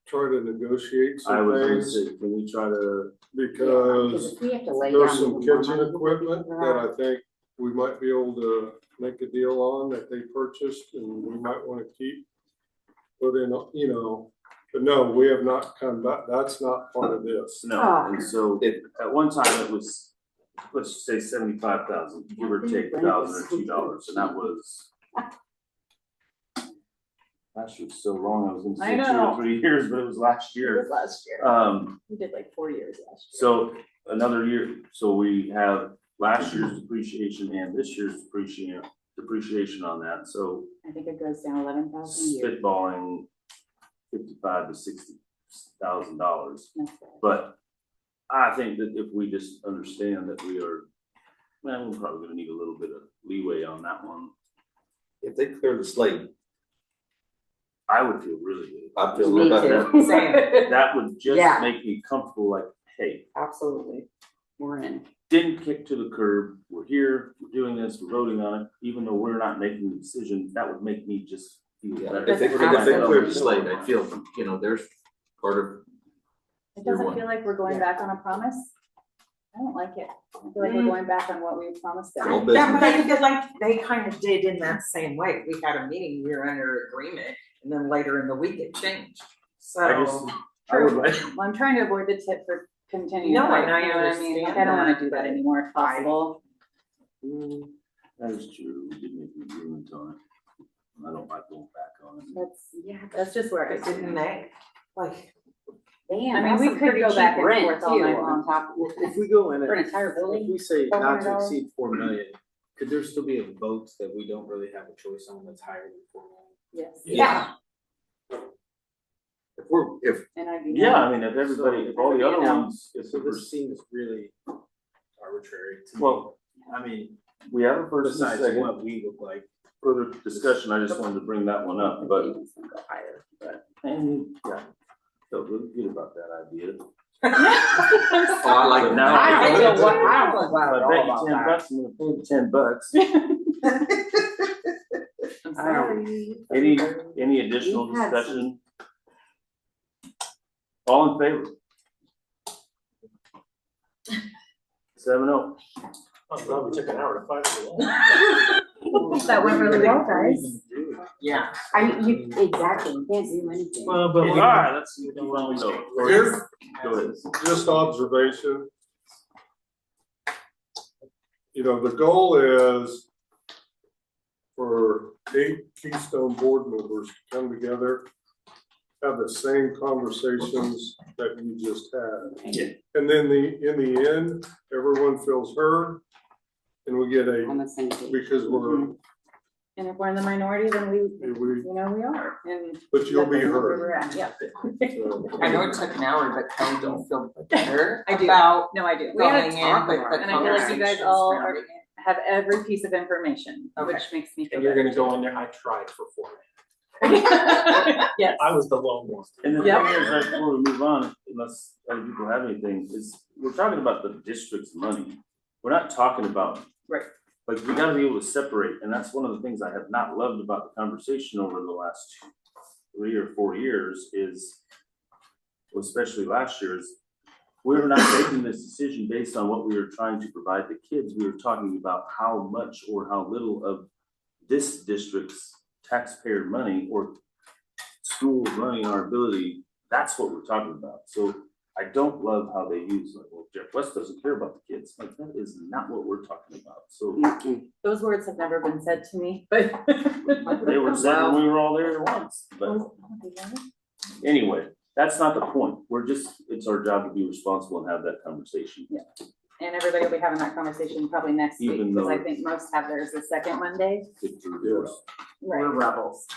A: try to negotiate
C: I
A: some
C: was gonna
A: things,
C: say, can we try to,
A: because
B: if we have to lay
A: there's
B: down
A: some
B: more
A: kitchen
B: money,
A: equipment that I think we might be able to make a deal on that they purchased and we might wanna keep. Put in, you know, but no, we have not come back, that's not part of this.
C: no, and so at one time it was, let's just say 75,000, give or take $1,000 or $2, and that was. Last year was so long, I was gonna
H: I
C: say 2
H: know.
C: or 3 years, but it was last
H: It
C: year.
H: was last year. We did like 4 years last year.
C: So another year, so we have last year's depreciation and this year's depreciation on that, so
H: I think it goes down 11,000 a year.
C: spitballing $55,000 to $60,000.
H: That's right.
C: But I think that if we just understand that we are, well, we're probably gonna need a little bit of leeway on that one.
D: If they clear the slate,
C: I would feel really good.
D: I feel a
B: Me
D: little better.
B: too, same,
C: That would just
B: Yeah.
C: make me comfortable, like, hey,
B: absolutely, we're in.
C: didn't kick to the curb, we're here, we're doing this, we're voting on it, even though we're not making the decision, that would make me just feel
D: Yeah,
C: better.
D: if they clear the slate, I feel, you know, there's part of,
H: It
D: You're
H: doesn't
D: one.
H: feel like we're going back on a promise. I don't like it. I feel like we're going back on what we promised them.
D: Old
K: Yeah, but I
D: business.
K: think like they kind of did in that same way. We had a meeting, we were under agreement, and then later in the week it changed.
C: I just,
K: So,
C: I would like,
H: Well, I'm trying to avoid the tip for continuing.
K: No,
H: fight,
K: and I
H: you know what I mean? Like, I
K: understand
H: don't wanna
K: that,
H: do that
K: but
H: anymore if possible.
C: that is true, we did make an agreement on it. I don't like going back on it.
H: That's just where I
K: it didn't make, like,
B: Damn,
H: I mean,
B: that's
H: we
B: some
H: could
B: pretty
H: go back
B: cheap
H: and
B: rent,
H: forth all night
B: too.
H: long talking.
L: Well, if we go in
B: For an
L: at,
B: entire building?
L: if we say not to
B: $1,200?
L: exceed 4 million, could there still be a vote that we don't really have a choice on that's higher than 4 million?
H: Yes.
B: Yeah.
D: if
H: And I'd be.
C: Yeah, I mean, if everybody, if all the other
H: You know.
C: ones, if
L: So
C: we're,
L: this seems really arbitrary to me.
C: well,
L: I mean,
C: we have a first and a
L: besides
C: second,
L: what we look like.
C: further discussion, I just wanted to bring that one up, but,
B: It's gonna go higher, but.
C: and, yeah. Felt really good about that idea.
D: oh, I like it.
C: Now-
B: I don't feel what, I don't feel
C: If
B: bad
C: I
B: at
C: bet
B: all
C: you
B: about
C: 10
B: that.
C: bucks, I'm gonna pay the 10 bucks.
H: I'm
B: I don't-
H: sorry.
C: Any additional
B: We've had some-
C: discussion? All in favor? 7-0.
F: I'm glad we took an hour to fight for that.
H: That went really well, guys.
K: yeah.
B: I mean, you, exactly, you can't do anything.
C: Well, but all right, let's see where we go.
A: Here,
C: Go ahead.
A: just observation. You know, the goal is for 8 Keystone board members to come together, have the same conversations that you just had.
C: Yeah.
A: And then in the end, everyone feels heard and we get
B: On
A: a,
B: the same page.
A: because we're,
H: And if we're in the minority, then we,
A: we,
H: you know, we are, and.
A: but you'll be
H: that's where
A: heard.
H: we're at, yeah.
A: So,
K: I know it took an hour, but Kelly, do you feel better
H: I do.
K: about
H: No, I do.
B: We had
K: going
B: to
K: in
B: talk
K: with
B: about
K: the
B: it.
H: And I feel like you guys
K: conversations
H: all
K: around
H: are,
K: it?
H: have every piece of information,
K: Okay.
H: which makes me feel
F: And you're
H: better.
F: gonna go in there, I tried for 4 minutes.
H: Yes.
F: I was the lone one.
C: And the
H: Yep.
C: thing is, right before we move on, unless other people have anything, is we're talking about the district's money. We're not talking about.
H: Right.
C: Like, we gotta be able to separate, and that's one of the things I have not loved about the conversation over the last 3 or 4 years is, well, especially last year, is we're not making this decision based on what we were trying to provide the kids. We were talking about how much or how little of this district's taxpayer money or school money, our ability, that's what we're talking about. So I don't love how they use, like, well, Jeff West doesn't care about the kids. Like, that is not what we're talking about. So
H: Those words have never been said to me, but.
C: they were said when we were all there at once, but anyway, that's not the point. We're just, it's our job to be responsible and have that conversation.
H: Yeah. And everybody will be having that conversation probably next week,
C: Even
H: because I
C: though-
H: think most have theirs the second Monday.
C: Get through this.
B: We're
H: Right,
B: rebels.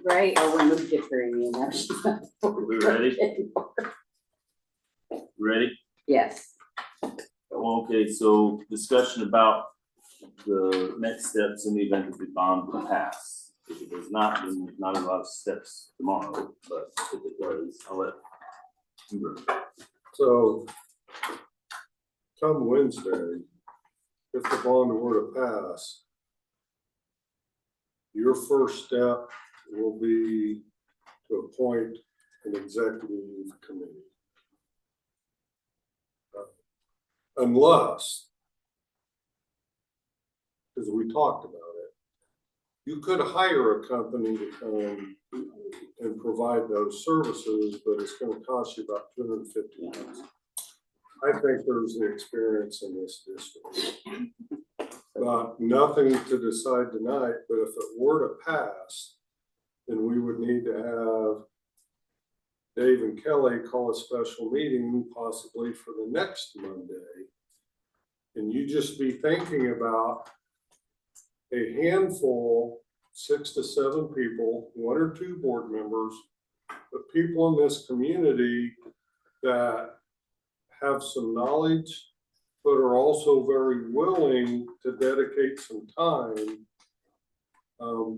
H: right.
B: Oh, we moved it for you, now she's not.
C: We ready? Ready?
B: Yes.
C: Okay, so discussion about the next steps in the event that the bond will pass. If it does not, then there's not a lot of steps tomorrow, but if it does, I'll let you run.
A: So come Wednesday, if the bond were to pass, your first step will be to appoint an executive committee. Unless, because we talked about it, you could hire a company to come and provide those services, but it's gonna cost you about $250. I think there's the experience in this district. But nothing to decide tonight, but if it were to pass, then we would need to have Dave and Kelly call a special meeting possibly for the next Monday. And you just be thinking about a handful, 6 to 7 people, 1 or 2 board members, but people in this community that have some knowledge, but are also very willing to dedicate some time.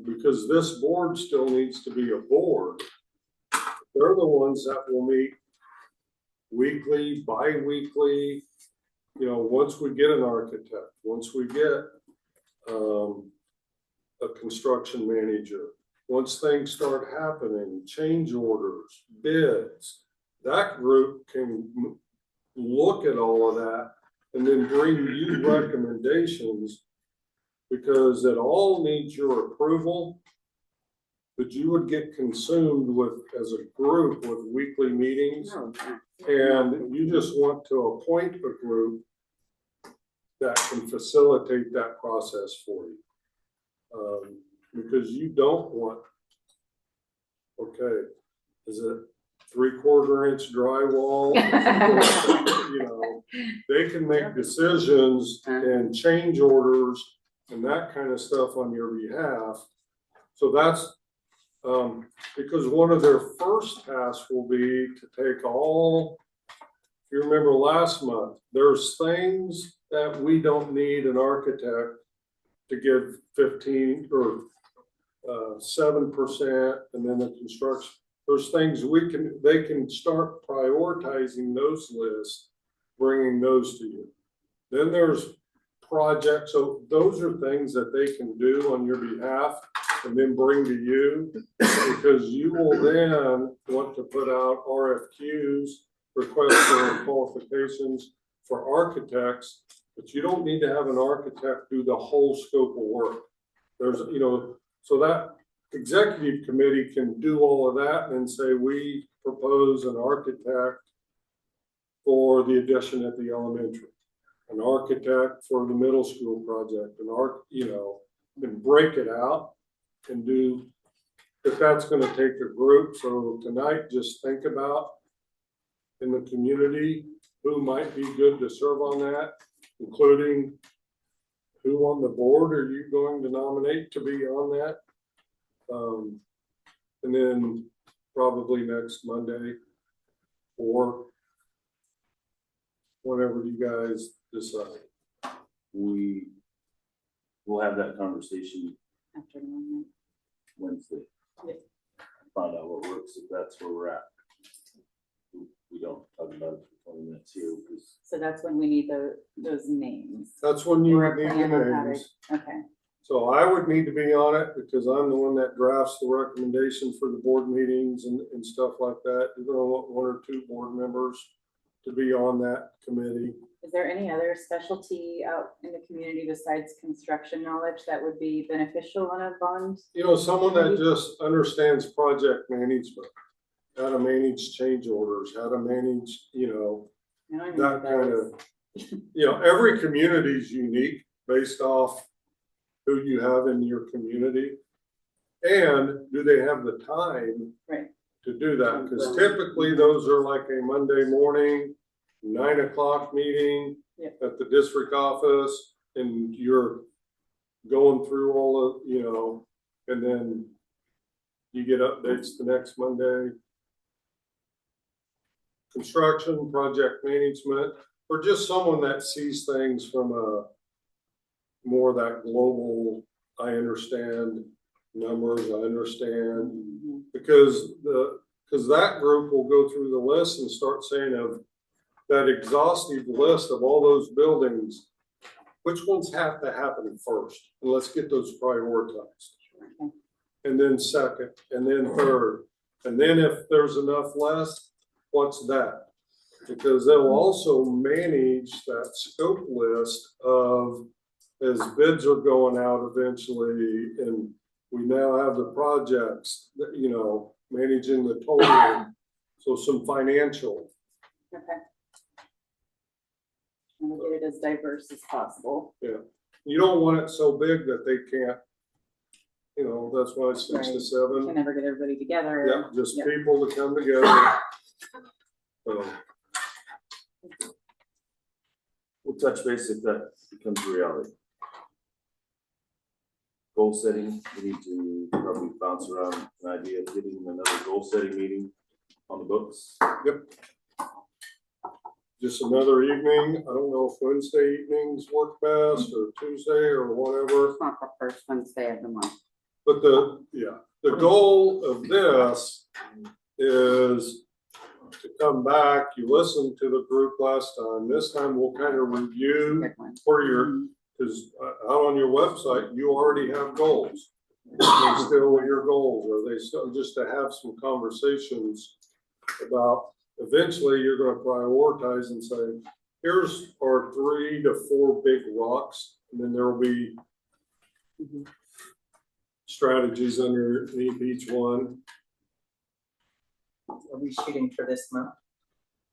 A: Because this board still needs to be a board. They're the ones that will meet weekly, bi-weekly, you know, once we get an architect, once we get a construction manager, once things start happening, change orders, bids, that group can look at all of that and then bring you recommendations, because it all needs your approval, but you would get consumed with, as a group, with weekly meetings. And you just want to appoint a group that can facilitate that process for you. Because you don't want, okay, is it 3/4 inch drywall? You know, they can make decisions and change orders and that kind of stuff on your behalf. So that's, because one of their first tasks will be to take all, if you remember last month, there's things that we don't need an architect to give 15 or 7%, and then the construction. There's things they can start prioritizing those lists, bringing those to you. Then there's projects, so those are things that they can do on your behalf and then bring to you, because you will then want to put out RFQs, requests for qualifications for architects, but you don't need to have an architect do the whole scope of work. There's, you know, so that executive committee can do all of that and say, we propose an architect for the addition at the elementary, an architect for the middle school project, you know, and break it out and do, if that's going to take a group. So tonight, just think about in the community who might be good to serve on that, including who on the board are you going to nominate to be on that? And then probably next Monday or whenever you guys decide.
C: We will have that conversation
H: After the moment.
C: Wednesday.
H: Yep.
C: Find out what works, if that's where we're at. We don't talk about it for 20 minutes here, because
H: So that's when we need those names.
A: That's when you
H: Or a
A: would need the
H: plan on how to-
A: names.
H: Okay,
A: So I would need to be on it because I'm the one that drafts the recommendation for the board meetings and stuff like that. You're gonna want 1 or 2 board members to be on that committee.
H: is there any other specialty out in the community besides construction knowledge that would be beneficial on a bond?
A: You know, someone that just understands project management, how to manage change orders, how to manage, you know,
H: I don't even
A: that
H: know
A: kind
H: what
A: of, you know, every community is unique based off who you have in your community. And do they have the time
H: Right.
A: to do that? Because typically those are like a Monday morning, 9 o'clock meeting
H: Yep.
A: at the district office, and you're going through all of, you know, and then you get updates the next Monday. Construction, project management, or just someone that sees things from a more that global, I understand numbers, I understand, because that group will go through the list and start saying of that exhaustive list of all those buildings, which ones have to happen first? And let's get those prioritized. And then second, and then third. And then if there's enough left, what's that? Because they'll also manage that scope list of, as bids are going out eventually, and we now have the projects, that, you know, managing the total. So some financial.
H: Okay. And we'll get it as diverse as possible.
A: You don't want it so big that they can't, you know, that's why it's 6 to
H: Right.
A: 7.
H: Can never get everybody together.
A: Yeah, just
H: Yep.
A: people to come together. So,
C: We'll touch base if that becomes a reality. Goal setting, we need to probably bounce around an idea of getting another goal setting meeting on the books.
A: just another evening. I don't know if Wednesday evenings work best or Tuesday or whatever.
B: It's not the first Wednesday of the month.
A: But the goal of this is to come back. You listened to the group last time. This time we'll kind of review
B: Good one.
A: for your, because out on your website, you already have goals. Are they still your goals? Are they still, just to have some conversations about, eventually you're going to prioritize and say, here's our 3 to 4 big rocks, and then there will be strategies underneath each one.
K: Are we shooting for this month?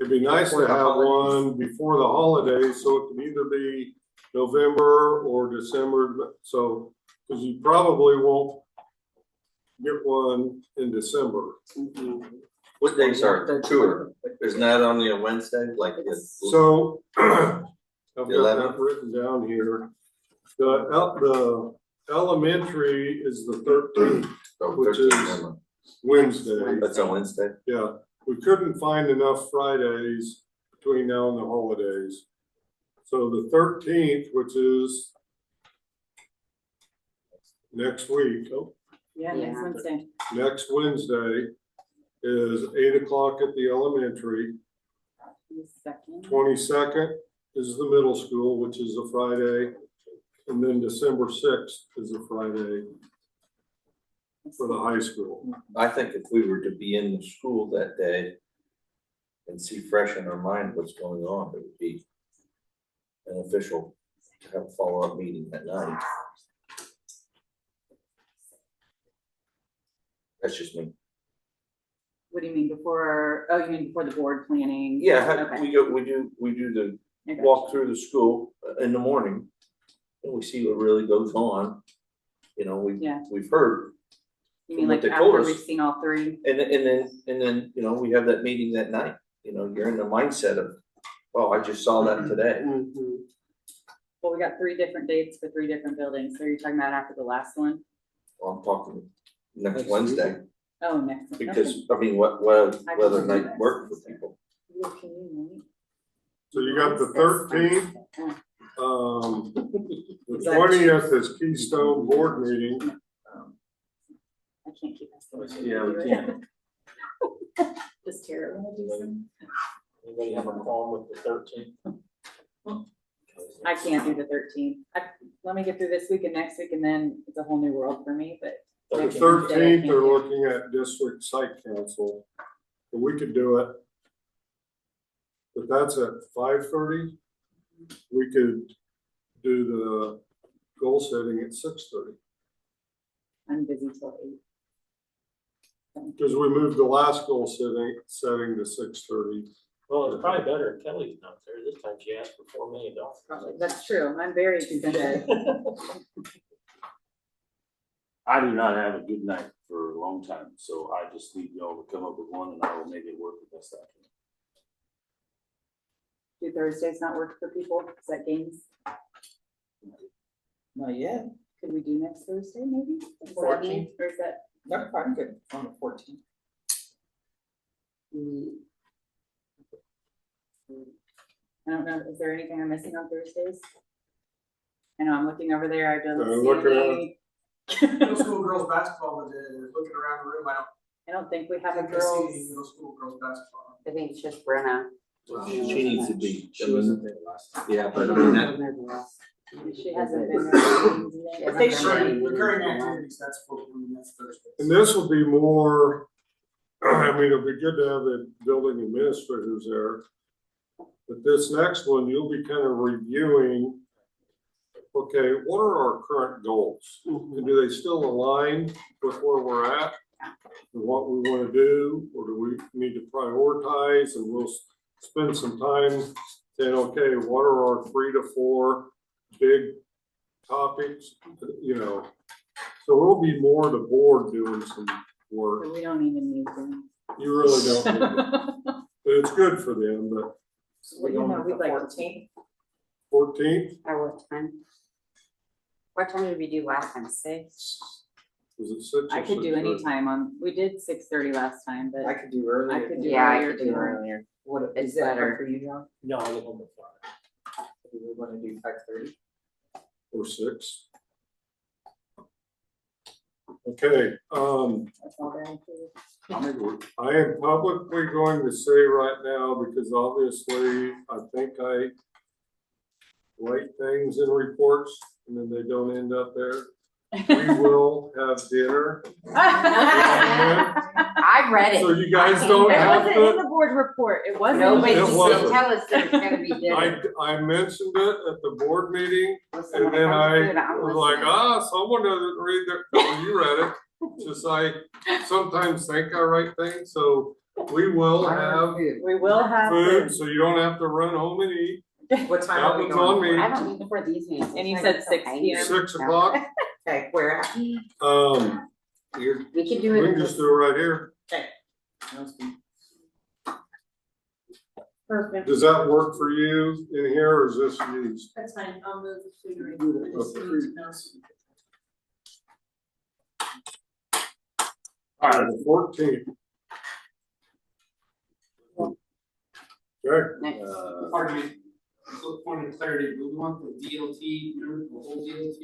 A: It'd be nice
K: Before
A: to
K: the
A: have
K: holidays.
A: one before the holidays, so it can either be November or December, so, because you probably won't get one in December.
D: What days are
K: The
D: tour? Isn't that on the Wednesday, like it's?
A: So, I've got
D: 11th?
A: that written down here. The elementary is the 13th, which is Wednesday.
D: That's on Wednesday.
A: Yeah, we couldn't find enough Fridays between now and the holidays. So the 13th, which is next week,
H: Yeah, next Wednesday.
A: next Wednesday, is 8 o'clock at the elementary. 22nd is the middle school, which is a Friday. And then December 6th is a Friday for the high school.
D: I think if we were to be in the school that day and see fresh in our mind what's going on, it would be beneficial to have a follow-up meeting at night. That's just me.
H: What do you mean before, oh, you mean before the board planning?
D: Yeah,
H: Okay.
D: we do the
H: I got
D: walk
H: you.
D: through the school in the morning. And we see what really goes on. You know,
H: Yeah.
D: we've heard.
H: You
D: from
H: mean
D: what
H: like
D: they told
H: after
D: us.
H: we've seen all three?
D: And then, you know, we have that meeting that night, you know, you're in the mindset of, oh, I just saw that today.
H: Well, we got 3 different dates for 3 different buildings. So you're talking about after the last one?
D: Well, I'm talking next Wednesday,
H: Oh, next. one.
D: because, I mean, what
H: I can
D: whether
H: do
D: night
H: next
D: work for
H: Wednesday.
D: people.
H: Yeah, can you
A: So you got the 13th, the
H: Is that
A: 20th is Keystone Board meeting.
H: I can't keep this.
C: Yeah, we can't.
H: Does Tara wanna do some?
F: Anybody have a problem with the 13th?
H: I can't do the 13th. Let me get through this week and next week and then it's a whole new world for me, but.
A: The
H: next Wednesday I
A: 13th,
H: can't
A: they're
H: do.
A: looking at district site council. But we could do it. But that's at 5:30. We could do the goal setting at 6:30.
H: I'm busy till 8.
A: Because we moved the last goal setting to 6:30.
F: Well, it's probably better if Kelly's not there. This time she asked for $4 million.
H: That's true. I'm very excited.
C: I do not have a good night for a long time, so I just need y'all to come up with one and I will make it work the best I can.
H: Do Thursdays not work for people? Is that games?
K: Not yet.
H: Could we do next Thursday maybe?
K: The
H: 14th? Or is that?
K: No, I'm good on the 14th.
H: I don't know. Is there anything I'm missing on Thursdays? I know I'm looking over there. I don't
A: Look
H: see
A: around.
H: any.
M: Middle school girls basketball, but looking around the room, I
H: I don't think we have a
M: don't think I see any
H: girls.
M: middle school girls basketball.
B: I think it's just Brenna.
D: Well, she needs to be, I
L: She wasn't
D: mean,
L: there last time.
D: yeah, but I mean, that,
H: She hasn't been there.
M: They should, recurring activities, that's what, that's Thursday.
A: And this will be more, I mean, it'll be good to have the building administrators there. But this next one, you'll be kind of reviewing, okay, what are our current goals? And do they still align with where we're at? And what we want to do, or do we need to prioritize? And we'll spend some time saying, okay, what are our 3 to 4 big topics, you know? So we'll be more the board doing some work.
H: We don't even need them.
A: You really don't need it. But it's good for them, but
K: Well, you know, we'd like to
A: 14th,
B: At what time? What time did we do last time? 6?
A: was it 6 or 6:30?
H: I could do any time on, we did 6:30 last time, but
K: I could do earlier.
H: I could do
B: Yeah, I
H: earlier
B: could do
H: too.
B: earlier.
K: What,
B: It's
K: is that
B: better.
K: better for you, John?
F: No, I live on the farm.
K: Do we wanna do 5:30?
A: Or 6. Okay,
H: That's all there.
A: I am publicly going to say right now, because obviously I think I write things in reports and then they don't end up there. We will have dinner.
B: I read it.
A: So you guys don't
H: It
A: have
H: wasn't in
A: to,
H: the board report, it wasn't.
B: Nobody
A: It
B: just
A: wasn't.
B: didn't tell us there's gonna be dinner.
A: I mentioned it at the board meeting.
B: Listen,
A: And
B: when it
A: then
B: comes to
A: I
B: food, I'm
A: was like,
B: listening.
A: someone doesn't read their, no, you read it. Just I sometimes think I write things, so we will have
H: We will have
A: food,
H: food.
A: so you don't have to run home and eat.
K: What time
A: That
K: are we
A: one's
K: going?
A: on me.
B: I don't eat before these meetings.
H: And you
B: It's
H: said
B: like
H: 6
B: so
H: p.m.?
A: 6 o'clock,
K: Okay, where at?
A: you're,
B: We could do
A: we
B: it.
A: can just do it right here.
G: Perfect.
A: Does that work for you in here, or is this used?
G: That's fine, I'll move the food ready. I just need to know.
A: All right, the 14th. Okay,
B: Next.
M: Pardon me, so point of clarity, do we want the DLT, remember the whole DLT?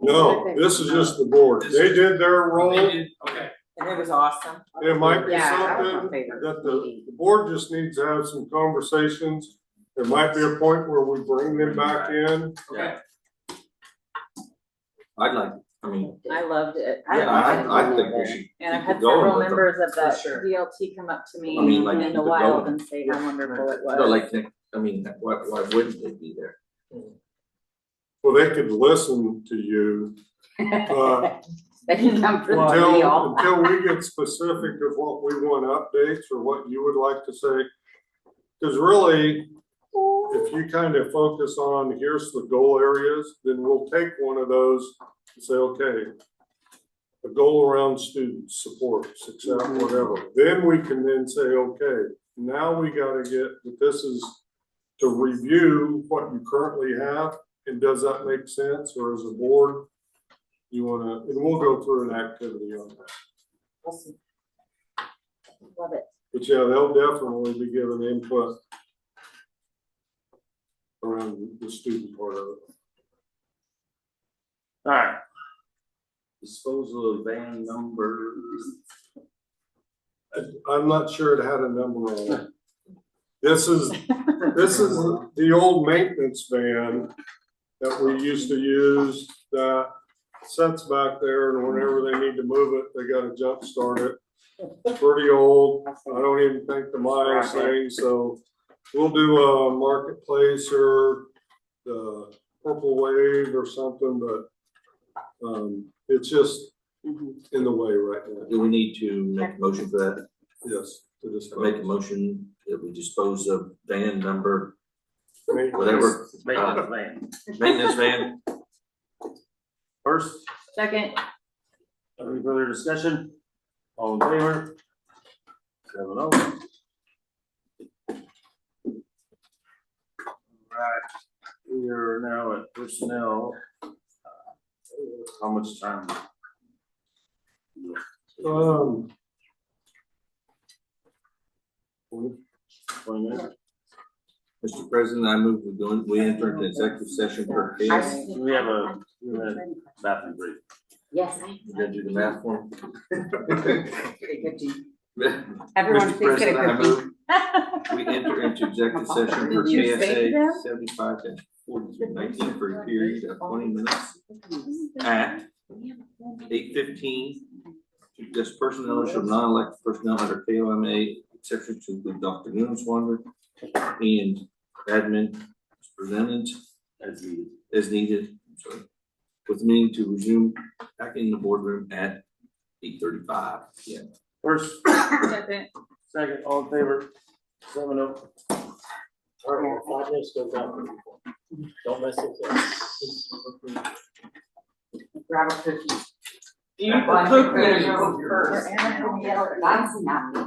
A: no, this is just the board. They did their role.
M: They did, okay.
K: And it was awesome.
A: It might be
B: Yeah, that was my
A: something
B: favorite
A: that the
B: meeting.
A: board just needs to have some conversations. There might be a point where we bring them back in.
M: Okay.
D: I'd like, I mean,
H: I loved it.
D: yeah, I think we should
H: And I've
D: keep
H: had
D: it going
H: several
D: with them.
H: members of the
K: sure.
H: DLT come up to me
D: I mean, like,
H: in
D: keep
H: the
D: it
H: wild
D: going.
H: and say how wonderful it
D: But
H: was.
D: like, I mean, why wouldn't they be there?
A: Well, they could listen to you, but
B: They can come for the
A: until,
B: meal.
A: until we get specific of what we want updates or what you would like to say. Because really, if you kind of focus on, here's the goal areas, then we'll take one of those and say, okay, a goal around student support, success, whatever. Then we can then say, okay, now we gotta get, this is to review what you currently have, and does that make sense, or as a board, you wanna, and we'll go through an activity on that.
K: Awesome.
H: Love it.
A: But yeah, they'll definitely be giving input around the student part of it.
C: All right. Disposal of van numbers.
A: I'm not sure it had a number on it. This is the old maintenance van that we used to use that sits back there, and whenever they need to move it, they gotta jump start it. It's pretty old. I don't even think the miles thing, so we'll do a marketplace or the Purple Wave or something, but it's just in the way right now.
D: Do we need to make a motion for that?
A: Yes. To just
D: Make a motion that we dispose of van number, whatever,
C: Maintenance van.
D: maintenance van.
C: First,
H: Second,
C: any further discussion? All in favor? 7-0. Right, we are now at personnel. How much time? 20 minutes?
D: Mr. President, I move we enter into executive session for case.
C: We have a bathroom break.
B: Yes.
D: You gonna do the math for him?
K: Okay, good, G.
B: Everyone,
D: Mr.
B: please get a
D: President, I
B: cookie.
D: move we enter into executive session for
K: Did you say
D: KSA
K: that?
D: 75-4319 for a period of 20 minutes at 8:15. To discuss personnel issue of non-elected personnel under KOMA, exception to include Dr. Nunes Wander and admin is presented as needed. I'm sorry. With the meeting to resume back in the boardroom at 8:35 p.m.
C: First,
H: Second.
C: second, all in favor, 7-0.
F: All right, 5 minutes goes out. Don't mess it up.
K: Grab a cookie.
C: Eat
K: Well,
C: the
K: I'm gonna
C: cookie.
K: go first.
B: Nice and happy.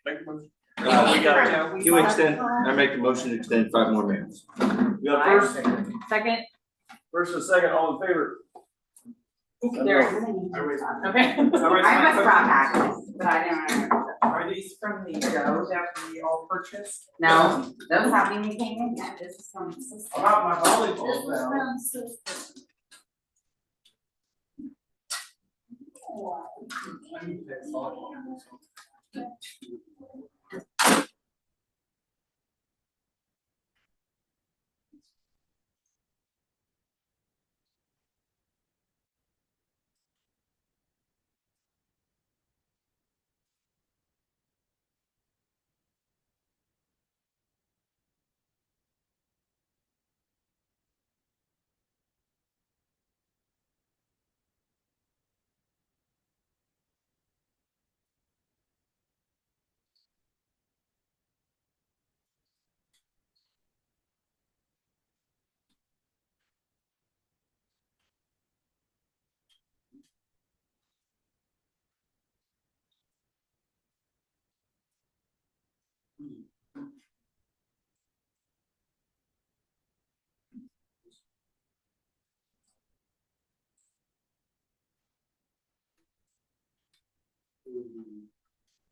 D: We got, you extend, I make a motion to extend 5 more minutes.
C: We got first,
H: Second,
C: first and second, all in favor?
H: there, okay.
B: I have a straw pack, but I didn't.
K: Are these from the dough that we all purchased?
B: No, that was happening when we came in, yeah, this is from.
K: I got my volleyball though.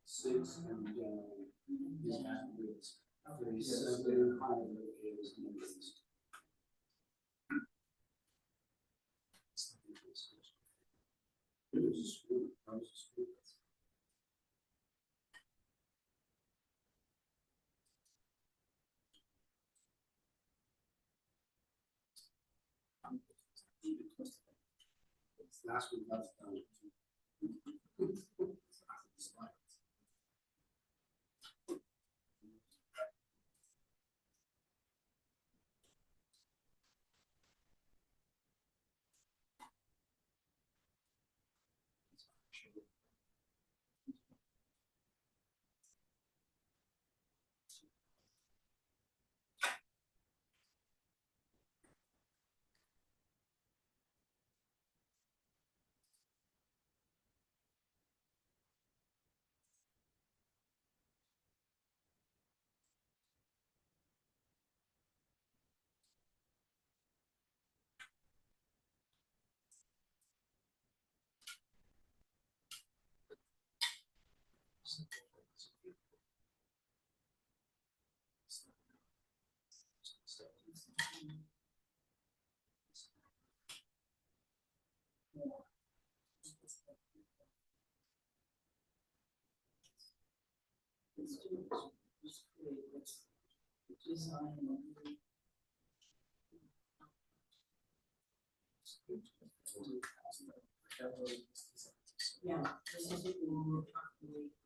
M: Six and is at risk. 37 is next. Last week, that's done.
K: Yeah, this is what we were talking about.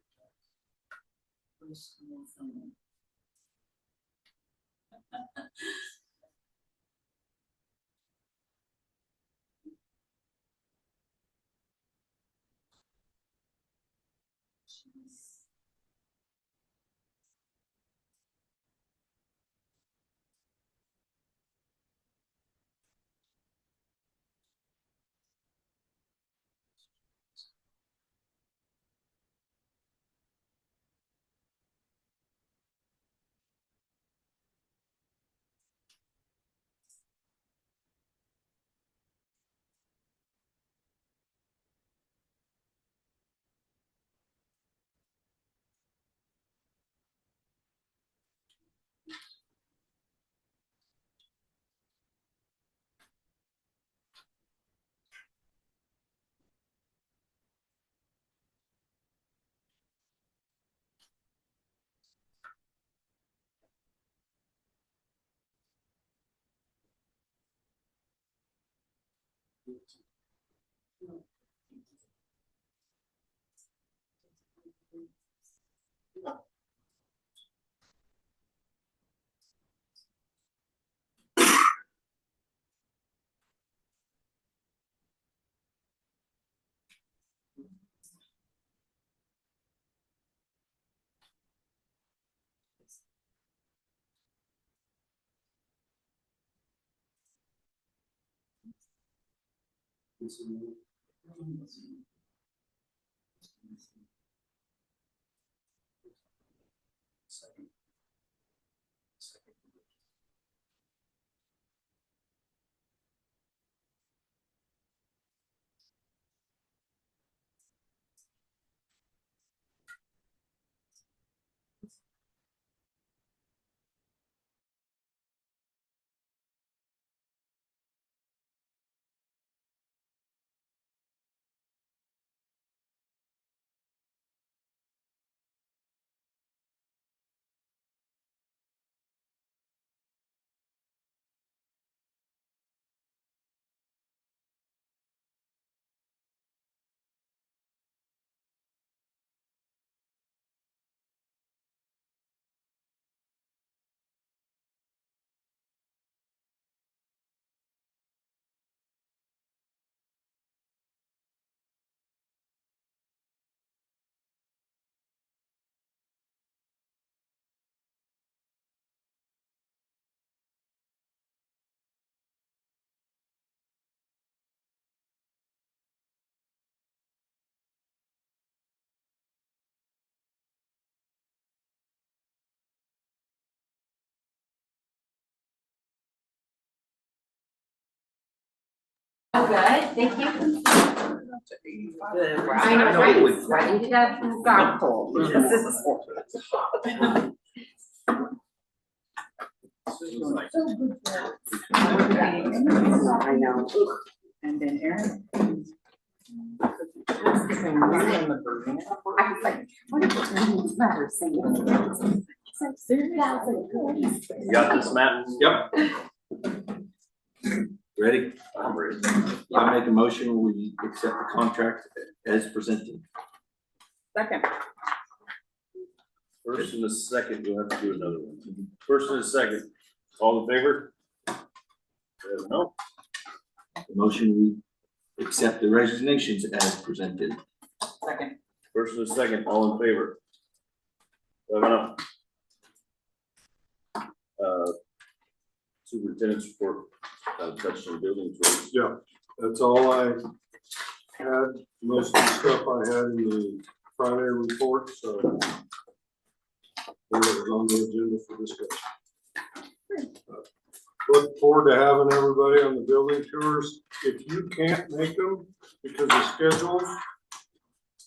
B: Oh, good, thank you.
D: I
B: I know,
D: know,
B: right?
D: we-
B: Why did you get got cold? I know.
K: And then Aaron.
B: I was like, what is this matter saying? It's like 30,000.
C: You got this, Matt?
D: Yep. Ready?
C: I'm ready.
D: I make a motion, we accept the contract as presented.
H: Second.
C: First and a second, you'll have to do another one. First and a second, all in favor? No?
D: The motion, we accept the resignations as presented.
K: Second.
C: First and a second, all in favor? 7-0. Superintendent's report, touching building tours.
A: Yeah, that's all I had, most of the stuff I had in the Friday report, so. It was on the agenda for discussion. Look forward to having everybody on the building tours. If you can't make them because of schedules,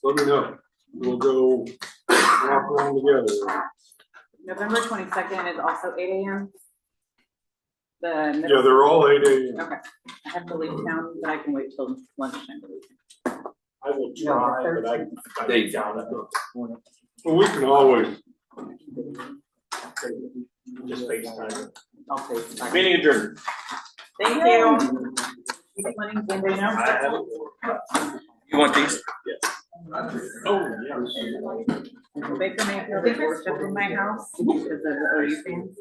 A: let me know. We'll go walk around together.
H: November 22nd is also 8 a.m.
A: Yeah, they're all 8 a.m.
H: Okay, I have to leave town, but I can wait till lunchtime to leave.
F: I will try, but I.
D: There you
F: go.
A: Well, we can always.
F: Just FaceTime.
K: I'll say.
C: Meeting adjourned.
H: Thank you. Keep letting anybody know.
F: I have it.
D: You want these?
F: Oh, yeah.
H: Baker Mayfield is worship in my house because of the OU fans.